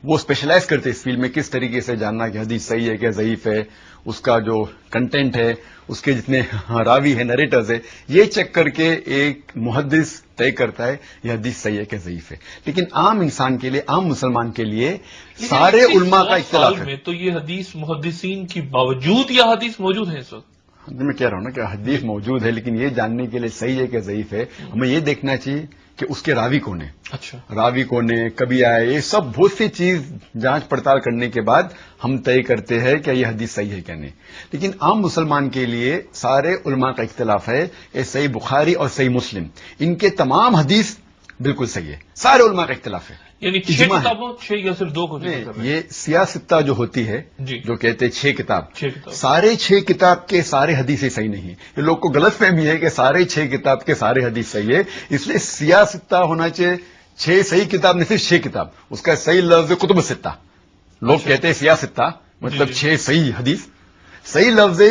وہ اسپیشلائز کرتے اس فیلڈ میں کس طریقے سے جاننا کہ حدیث صحیح ہے کہ ضعیف ہے. اس کا جو کنٹینٹ ہے، اس کے جتنے راوی ہیں، نریٹرز ہے، یہ چیک کر کے ایک محدث طے کرتا ہے یہ حدیث صحیح ہے کہ ضعیف ہے. لیکن عام انسان کے لیے، عام مسلمان کے لیے سارے علماء کا اختلاف ہے. تو یہ حدیث محدثین کی باوجود یہ حدیث موجود ہیں اس وقت؟ میں کہہ رہا ہوں نا کہ حدیث موجود ہے، لیکن یہ جاننے کے لیے صحیح ہے کہ ضعیف ہے ہمیں یہ دیکھنا چاہیے کہ اس کے راوی کون ہے. اچھا راوی کون ہے، کبھی آئے، یہ سب بہت سی چیز جانچ پڑتال کرنے کے بعد ہم طے کرتے ہیں کہ یہ حدیث صحیح ہے کہ نہیں. لیکن عام مسلمان کے لیے سارے علماء کا اختلاف ہے. یہ صحیح بخاری اور صحیح مسلم، ان کے تمام حدیث بالکل صحیح ہے. سارے علماء کا اختلاف ہے. یعنی 6 کتابوں 6 یا صرف 2 کو؟ یہ سیاستہ جو ہوتی ہے جی جو کہتے ہیں 6 کتاب، سارے 6 کتاب کے سارے حدیثیں صحیح نہیں. یہ لوگ کو غلط فہمی ہے کہ سارے 6 کتاب کے سارے حدیث صحیح ہے، اس لیے سیاستہ ہونا چاہیے 6 صحیح کتاب نہیں، صرف 6 کتاب. اس کا صحیح لفظ کتب الستہ. لوگ کہتے ہیں سیاہ ستہ، مطلب 6 صحیح حدیث. صحیح لفظ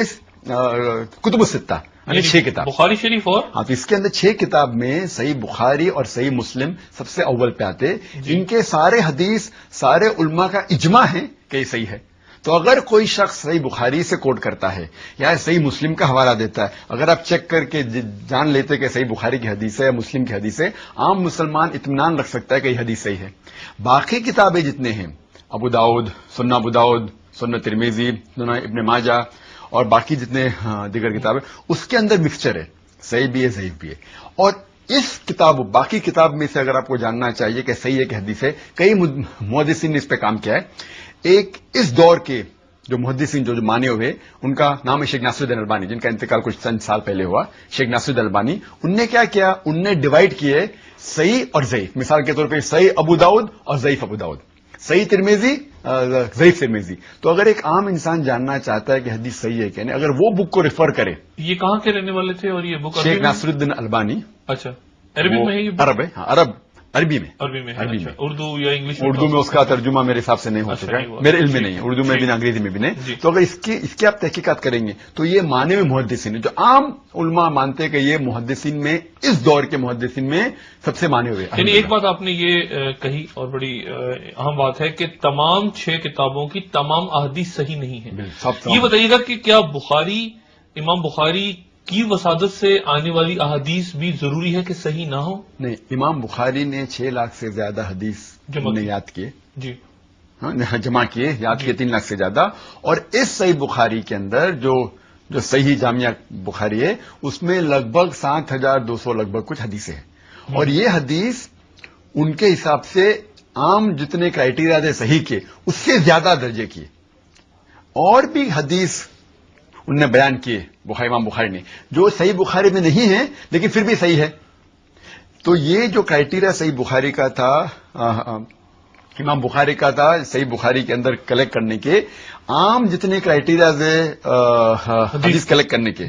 کتب الستہ یعنی 6 کتاب. بخاری شریف اور ہاں، تو اس کے اندر 6 کتاب میں صحیح بخاری اور صحیح مسلم سب سے اول پہ آتے. ان کے سارے حدیث سارے علماء کا اجماع ہے کہ یہ صحیح ہے. تو اگر کوئی شخص صحیح بخاری سے کوٹ کرتا ہے یا صحیح مسلم کا حوالہ دیتا ہے، اگر آپ چیک کر کے جان لیتے کہ صحیح بخاری کی حدیث ہے یا مسلم کی حدیث ہے، عام مسلمان اطمینان رکھ سکتا ہے کہ یہ حدیث صحیح ہے. باقی کتابیں جتنے ہیں، ابو داؤد، سنن ابو داؤد، سنن ترمذی، سنن ابن ماجہ اور باقی جتنے دیگر کتابیں، اس کے اندر مکسچر ہے، صحیح بھی ہے ضعیف بھی ہے. اور اس باقی کتاب میں سے اگر آپ کو جاننا چاہیے کہ صحیح ہے کہ حدیث ہے، کئی محدثین نے اس پہ کام کیا ہے. ایک اس دور کے جو محدثین جو مانے ہوئے، ان کا نام ہے شیخ ناصر الدین البانی، جن کا انتقال کچھ چند سال پہلے ہوا. شیخ ناصر الدین البانی، ان نے کیا کیا، ان نے ڈیوائڈ کیے صحیح اور ضعیف. مثال کے طور پہ صحیح ابو داؤد اور ضعیف ابو داؤد، صحیح ترمذی، ضعیف ترمذی. تو اگر ایک عام انسان جاننا چاہتا ہے کہ حدیث صحیح ہے کہ نہیں، اگر وہ بک کو ریفر کرے. یہ کہاں کے رہنے والے تھے اور یہ بک شیخ ناصر الدین البانی. اچھا، عربی میں ہے یہ؟ عرب ہے، ہاں عرب، عربی میں. عربی میں اردو یا انگلش؟ اردو میں اس کا ترجمہ میرے حساب سے نہیں ہو سکا، میرے علم میں نہیں ہے، اردو میں بھی نہیں، انگریزی میں بھی نہیں. تو اگر اس کی آپ تحقیقات کریں گے تو یہ مانے میں محدثین ہیں، جو عام علماء مانتے ہیں کہ یہ محدثین میں، اس دور کے محدثین میں سب سے مانے ہوئے. یعنی ایک بات آپ نے یہ کہی اور بڑی اہم بات ہے کہ تمام 6 کتابوں کی تمام احادیث صحیح نہیں ہیں. یہ بتائیے گا کہ کیا امام بخاری کی وسادت سے آنے والی احادیث بھی ضروری ہے کہ صحیح نہ ہو؟ نہیں، امام بخاری نے 6 لاکھ سے زیادہ حدیث یاد کیے. جی ہاں، جمع کیے، یاد کیے 3 لاکھ سے زیادہ. اور اس صحیح بخاری کے اندر جو صحیح جامعہ بخاری ہے، اس میں لگ بھگ 7200 لگ بھگ کچھ حدیثیں ہیں. اور یہ حدیث ان کے حساب سے عام جتنے کرائیٹیریا تھے صحیح کے، اس سے زیادہ درجے کیے. اور بھی حدیث انہوں نے بیان کیے امام بخاری نے، جو صحیح بخاری میں نہیں ہے لیکن پھر بھی صحیح ہے. تو یہ جو کرائیٹیریا صحیح بخاری کا تھا، امام بخاری کا تھا صحیح بخاری کے اندر کلیکٹ کرنے کے، عام جتنے کرائیٹیریاز ہے حدیث کلیکٹ کرنے کے،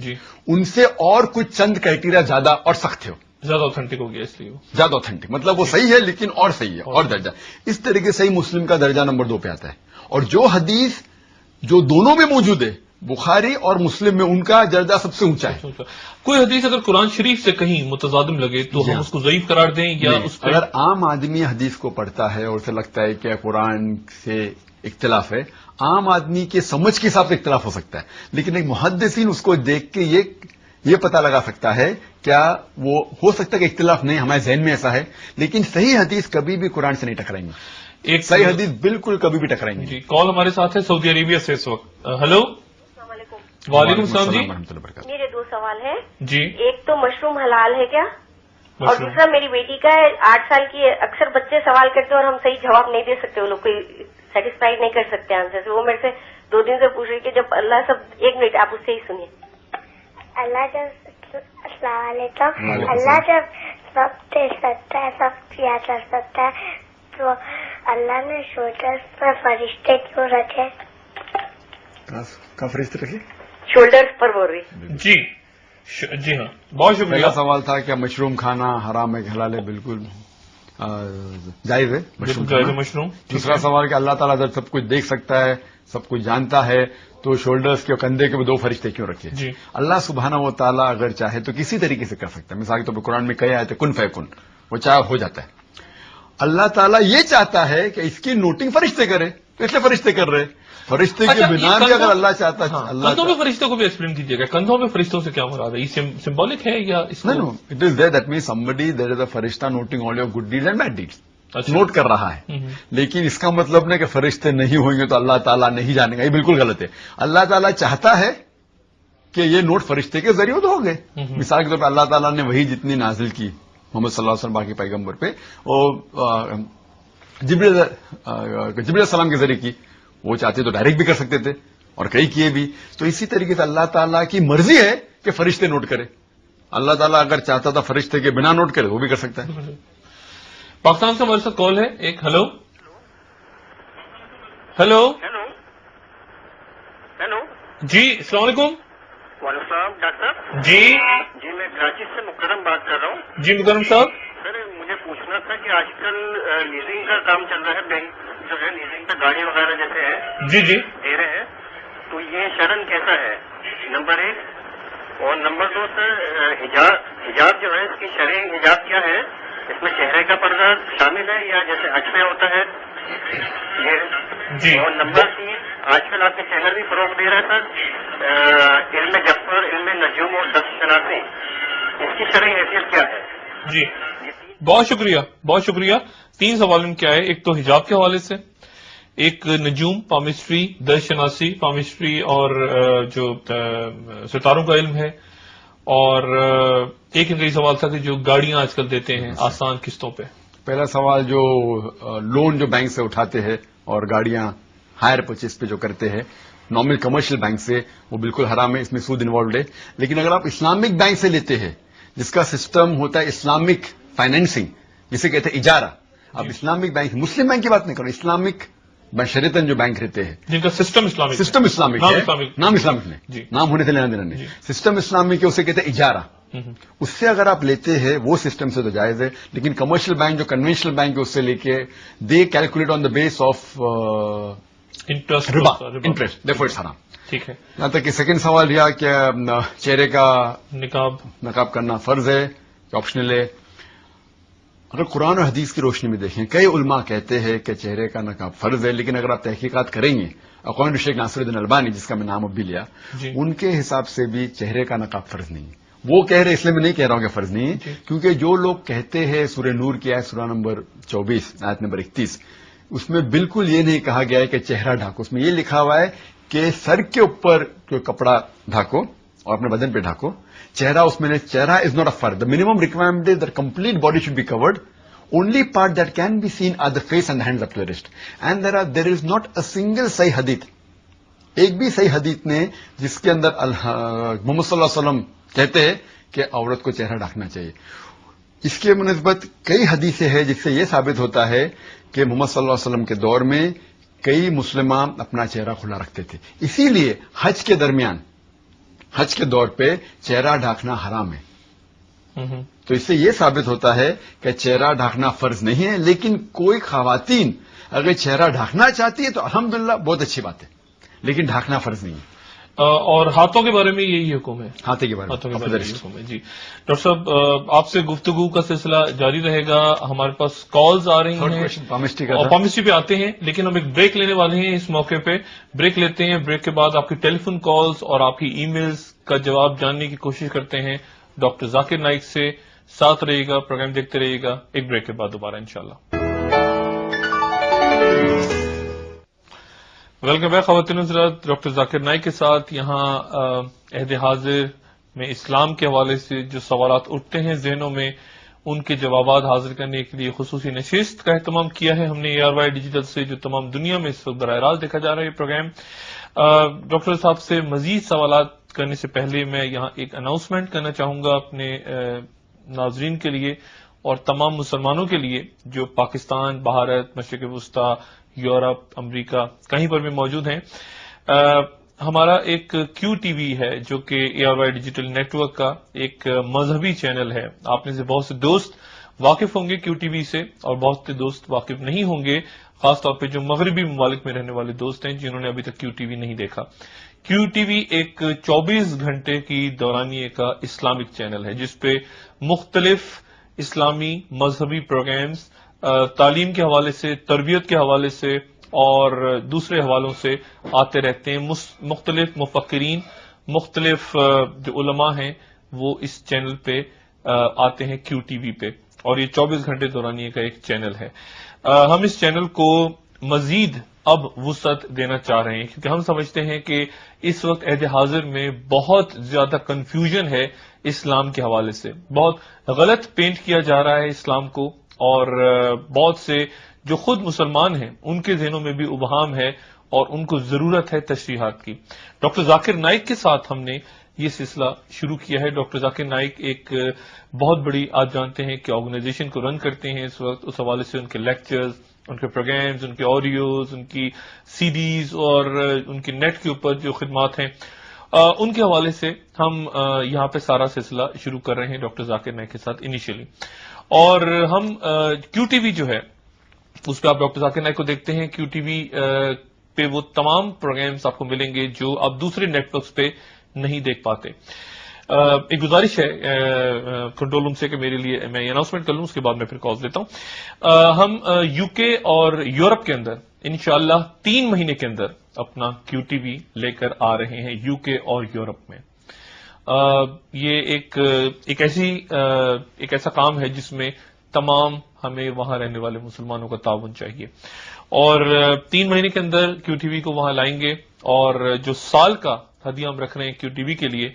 ان سے اور کچھ چند کرائیٹیریا زیادہ اور سخت تھے، زیادہ اوتھینٹک ہو گیا. اس لیے زیادہ اوتھینٹک مطلب وہ صحیح ہے لیکن اور صحیح ہے اور درجہ. اس طریقے سے صحیح مسلم کا درجہ نمبر 2 پہ آتا ہے. اور جو حدیث جو دونوں میں موجود ہے، بخاری اور مسلم میں، ان کا درجہ سب سے اونچا ہے. کوئی حدیث اگر قرآن شریف سے کہیں متصادم لگے تو ہم اس کو ضعیف قرار دیں یا اس اگر عام آدمی حدیث کو پڑھتا ہے اور اسے لگتا ہے کہ قرآن سے اختلاف ہے، عام آدمی کے سمجھ کے حساب سے اختلاف ہو سکتا ہے، لیکن ایک محدثین اس کو دیکھ کے یہ پتہ لگا سکتا ہے، کیا وہ ہو سکتا ہے کہ اختلاف نہیں، ہمارے ذہن میں ایسا ہے، لیکن صحیح حدیث کبھی بھی قرآن سے نہیں ٹکرائیں گے. ایک صحیح حدیث بالکل کبھی بھی ٹکرائیں گے. جی، کال ہمارے ساتھ ہے سعودی عربیہ سے اس وقت. ہلو، وعلیکم السلام. جی، میرے 2 سوال ہیں. جی، ایک تو مشروم حلال ہے کیا؟ اور دوسرا میری بیٹی کا ہے، 8 سال کی ہے. اکثر بچے سوال کرتے ہیں اور ہم صحیح جواب نہیں دے سکتے، وہ لوگ کوئی سیٹسفائی نہیں کر سکتے آنسر سے. وہ میرے سے 2 دن سے پوچھ رہی کہ جب اللہ سب، 1 منٹ آپ اس سے ہی سنیے. السلام علیکم. اللہ جب سب دیکھ سکتا ہے، سب کیا کر سکتا ہے، تو اللہ نے شولڈرز پر فرشتے کیوں رکھے؟ کہاں فرشتے رکھے؟ شولڈرز پر بول رہی. جی ہاں، بہت شکریہ. پہلا سوال تھا کہ مشروم کھانا حرام ہے کہ حلال ہے؟ بالکل جائز ہے مشروم. دوسرا سوال کہ اللہ تعالیٰ جب سب کچھ دیکھ سکتا ہے، سب کچھ جانتا ہے، تو شولڈرز کے کندھے کے 2 فرشتے کیوں رکھے؟ جی، اللہ سبحانہ و تعالیٰ اگر چاہے تو کسی طریقے سے کر سکتا ہے. مثال کے طور پر قرآن میں کہے آئے تھے کن فیکن، وہ چاہے ہو جاتا ہے. اللہ تعالیٰ یہ چاہتا ہے کہ اس کی نوٹنگ فرشتے کرے، تو اس لیے فرشتے کر رہے. فرشتے کے بنا بھی اگر اللہ چاہتا ہے، کندھوں میں فرشتوں کو بھی ایکسپلین کیجیے گا. کندھوں میں فرشتوں سے کیا مراد ہے؟ یہ سمبولک ہے یا no it is that means somebody there is a فرشتہ noting all your good deeds and bad deeds. Note کر رہا ہے، لیکن اس کا مطلب نہیں کہ فرشتے نہیں ہوئیں گے تو اللہ تعالیٰ نہیں جانے گا. یہ بالکل غلط ہے. اللہ تعالیٰ چاہتا ہے کہ یہ نوٹ فرشتے کے ذریعے تو ہو گئے. مثال کے طور پہ اللہ تعالیٰ نے وہی جتنی نازل کی محمد صلی اللہ علیہ وسلم باقی پیغمبر پہ، وہ جبریل علیہ السلام کے ذریعے کی. وہ چاہتے تو ڈائریکٹ بھی کر سکتے تھے اور کئی کیے بھی. تو اسی طریقے سے اللہ تعالیٰ کی مرضی ہے کہ فرشتے نوٹ کرے. اللہ تعالیٰ اگر چاہتا تھا فرشتے کے بنا نوٹ کرے وہ بھی کر سکتا ہے. پاکستان سے ہمارے ساتھ کال ہے ایک. ہلو ہلو ہلو جی، السلام علیکم. وعلیکم السلام ڈاکٹر صاحب. جی جی، میں کراچی سے مکرم بات کر رہا ہوں. جی مکرم صاحب. سر مجھے پوچھنا تھا کہ آج کل لیزنگ کا کام چل رہا ہے، بینک جو ہے لیزنگ پہ گاڑی وغیرہ جیسے ہے جی دے رہے ہیں، تو یہ شرن کیسا ہے؟ نمبر 1 اور نمبر 2 سر حجاب جو ہے اس کی شرعی حجاب کیا ہے؟ اس میں چہرے کا پردہ شامل ہے یا جیسے حج میں ہوتا ہے یہ؟ اور نمبر 3 آج کل آپ کے چینل بھی فروغ دے رہا ہے سر علم جفر، علم نجوم اور دست شناسی، اس کی شرعی حیثیت کیا ہے؟ جی بہت شکریہ. 3 سوال ان کے آئے، ایک تو حجاب کے حوالے سے، ایک نجوم پامسٹری درس شناسی پامسٹری اور جو ستاروں کا علم ہے، اور ایک ان کا یہ سوال تھا کہ جو گاڑیاں آج کل دیتے ہیں آسان قسطوں پہ. پہلا سوال جو لون جو بینک سے اٹھاتے ہیں اور گاڑیاں ہائر پرچیز پہ جو کرتے ہیں نارمل کمرشل بینک سے، وہ بالکل حرام ہے، اس میں سود انوالوڈ ہے. لیکن اگر آپ اسلامک بینک سے لیتے ہیں جس کا سسٹم ہوتا ہے اسلامک فائنینسنگ، جسے کہتے ہیں اجارہ، آپ اسلامک بینک مسلم بینک کی بات نہیں کرو، اسلامک بشریتاً جو بینک رہتے ہیں جن کا سسٹم اسلامک ہے، نام اسلامک نہیں، نام ہونے سے لینا دینا نہیں، سسٹم اسلامک ہے، اسے کہتے ہیں اجارہ. اس سے اگر آپ لیتے ہیں وہ سسٹم سے تو جائز ہے. لیکن کمرشل بینک جو کنونشنل بینک ہے اس سے لے کے دے calculate on the basis of interest, therefore it's حرام. ٹھیک ہے. یہاں تک کہ سیکنڈ سوال رہا کہ چہرے کا نقاب کرنا فرض ہے کہ آپشنل ہے. اگر قرآن اور حدیث کی روشنی میں دیکھیں، کئی علماء کہتے ہیں کہ چہرے کا نقاب فرض ہے، لیکن اگر آپ تحقیقات کریں گے اکارڈنگ ٹو شیخ ناصر الدین البانی، جس کا میں نام اب بھی لیا، ان کے حساب سے بھی چہرے کا نقاب فرض نہیں ہے. وہ کہہ رہے، اس لیے میں نہیں کہہ رہا ہوں کہ فرض نہیں ہے، کیونکہ جو لوگ کہتے ہیں سورہ نور کی آیت سورہ نمبر 24 آیت نمبر 31، اس میں بالکل یہ نہیں کہا گیا ہے کہ چہرہ ڈھاکو. اس میں یہ لکھا ہوا ہے کہ سر کے اوپر جو کپڑا ڈھاکو اور اپنے بدن پہ ڈھاکو. چہرہ اس میں چہرہ از ناٹ اے فرض. The minimum requirement is that complete body should be covered. Only part that can be seen are the face and the hands up to the wrist. And there is not a single صحیح حدیث، ایک بھی صحیح حدیث نے جس کے اندر محمد صلی اللہ علیہ وسلم کہتے ہیں کہ عورت کو چہرہ ڈھانکنا چاہیے. اس کے منسبت کئی حدیثیں ہیں جس سے یہ ثابت ہوتا ہے کہ محمد صلی اللہ علیہ وسلم کے دور میں کئی مسلمان اپنا چہرہ کھلا رکھتے تھے. اسی لیے حج کے درمیان، حج کے دور پہ چہرہ ڈھانکنا حرام ہے. تو اس سے یہ ثابت ہوتا ہے کہ چہرہ ڈھانکنا فرض نہیں ہے. لیکن کوئی خواتین اگر چہرہ ڈھانکنا چاہتی ہے تو الحمدللہ بہت اچھی بات ہے، لیکن ڈھانکنا فرض نہیں ہے. اور ہاتھوں کے بارے میں یہی حکم ہے، ہاتھوں کے بارے میں حکم ہے. جی ڈاکٹر صاحب، آپ سے گفتگو کا سلسلہ جاری رہے گا. ہمارے پاس کالز آ رہی ہیں اور پامسٹری پہ آتے ہیں، لیکن ہم ایک بریک لینے والے ہیں. اس موقع پہ بریک لیتے ہیں. بریک کے بعد آپ کی ٹیلی فون کالز اور آپ کی ای میلز کا جواب جاننے کی کوشش کرتے ہیں ڈاکٹر ذاکر نائک سے. ساتھ رہیے گا، پروگرام دیکھتے رہیے گا. ایک بریک کے بعد دوبارہ انشاءاللہ. ویلکم بیک خواتین حضرات. ڈاکٹر ذاکر نائک کے ساتھ یہاں عہد حاضر میں اسلام کے حوالے سے جو سوالات اٹھتے ہیں ذہنوں میں، ان کے جوابات حاصل کرنے کے لیے خصوصی نشست کا اہتمام کیا ہے ہم نے ARY ڈیجیٹل سے، جو تمام دنیا میں اس وقت براہ راست دیکھا جا رہا ہے یہ پروگرام. ڈاکٹر صاحب سے مزید سوالات کرنے سے پہلے میں یہاں ایک اناؤنسمنٹ کرنا چاہوں گا اپنے ناظرین کے لیے اور تمام مسلمانوں کے لیے جو پاکستان، بھارت، مشرق وسطی، یورپ، امریکہ کہیں پر بھی موجود ہیں. ہمارا ایک QTV ہے جو کہ ARY ڈیجیٹل نیٹ ورک کا ایک مذہبی چینل ہے. آپ میں سے بہت سے دوست واقف ہوں گے QTV سے اور بہت سے دوست واقف نہیں ہوں گے، خاص طور پہ جو مغربی ممالک میں رہنے والے دوست ہیں جنہوں نے ابھی تک QTV نہیں دیکھا. QTV ایک 24 گھنٹے کی دورانیے کا اسلامک چینل ہے جس پہ مختلف اسلامی مذہبی پروگرامز تعلیم کے حوالے سے، تربیت کے حوالے سے اور دوسرے حوالوں سے آتے رہتے ہیں. مختلف مفکرین، مختلف جو علماء ہیں وہ اس چینل پہ آتے ہیں QTV پہ، اور یہ 24 گھنٹے دورانیے کا ایک چینل ہے. ہم اس چینل کو مزید اب وسعت دینا چاہ رہے ہیں کیونکہ ہم سمجھتے ہیں کہ اس وقت عہد حاضر میں بہت زیادہ کنفیوژن ہے اسلام کے حوالے سے. بہت غلط پینٹ کیا جا رہا ہے اسلام کو، اور بہت سے جو خود مسلمان ہیں ان کے ذہنوں میں بھی ابہام ہے اور ان کو ضرورت ہے تشریحات کی. ڈاکٹر ذاکر نائک کے ساتھ ہم نے یہ سلسلہ شروع کیا ہے. ڈاکٹر ذاکر نائک ایک بہت بڑی، آپ جانتے ہیں کہ آرگنائزیشن کو رن کرتے ہیں اس وقت. اس حوالے سے ان کے لیکچرز، ان کے پروگرامز، ان کے آڈیوز، ان کی CDs اور ان کے نیٹ کے اوپر جو خدمات ہیں ان کے حوالے سے ہم یہاں پہ سارا سلسلہ شروع کر رہے ہیں ڈاکٹر ذاکر نائک کے ساتھ انیشیلی. اور ہم کیو ٹی وی جو ہے اس پہ آپ ڈاکٹر ذاکر نائک کو دیکھتے ہیں. کیو ٹی وی پہ وہ تمام پروگرامز آپ کو ملیں گے جو آپ دوسرے نیٹ ورکس پہ نہیں دیکھ پاتے. ایک گزارش ہے کنٹرول روم سے کہ میرے لیے میں یہ اناؤنسمنٹ کر لوں, اس کے بعد میں پھر کال دیتا ہوں. ہم یو کے اور یورپ کے اندر انشاءاللہ 3 مہینے کے اندر اپنا کیو ٹی وی لے کر آ رہے ہیں یو کے اور یورپ میں. یہ ایک ایسا کام ہے جس میں تمام ہمیں وہاں رہنے والے مسلمانوں کا تعاون چاہیے, اور 3 مہینے کے اندر کیو ٹی وی کو وہاں لائیں گے. اور جو سال کا ہدیہ ہم رکھ رہے ہیں کیو ٹی وی کے لیے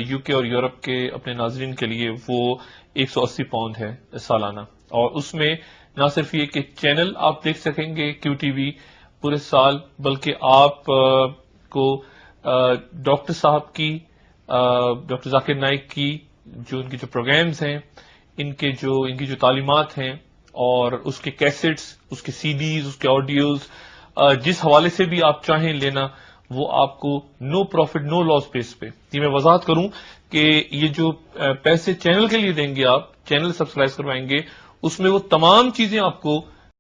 یو کے اور یورپ کے اپنے ناظرین کے لیے, وہ 180 پاؤنڈ ہے سالانہ. اور اس میں نہ صرف یہ کہ چینل آپ دیکھ سکیں گے کیو ٹی وی پورے سال, بلکہ آپ کو ڈاکٹر صاحب کی, ڈاکٹر ذاکر نائک کی جو ان کے جو پروگرامز ہیں, ان کی جو تعلیمات ہیں, اور اس کے کیسٹس, اس کے سی ڈیز, اس کے آڈیوز, جس حوالے سے بھی آپ چاہیں لینا, وہ آپ کو نو پروفٹ نو لاس بیس پہ. یہ میں وضاحت کروں کہ یہ جو پیسے چینل کے لیے دیں گے, آپ چینل سبسکرائب کروائیں گے, اس میں وہ تمام چیزیں آپ کو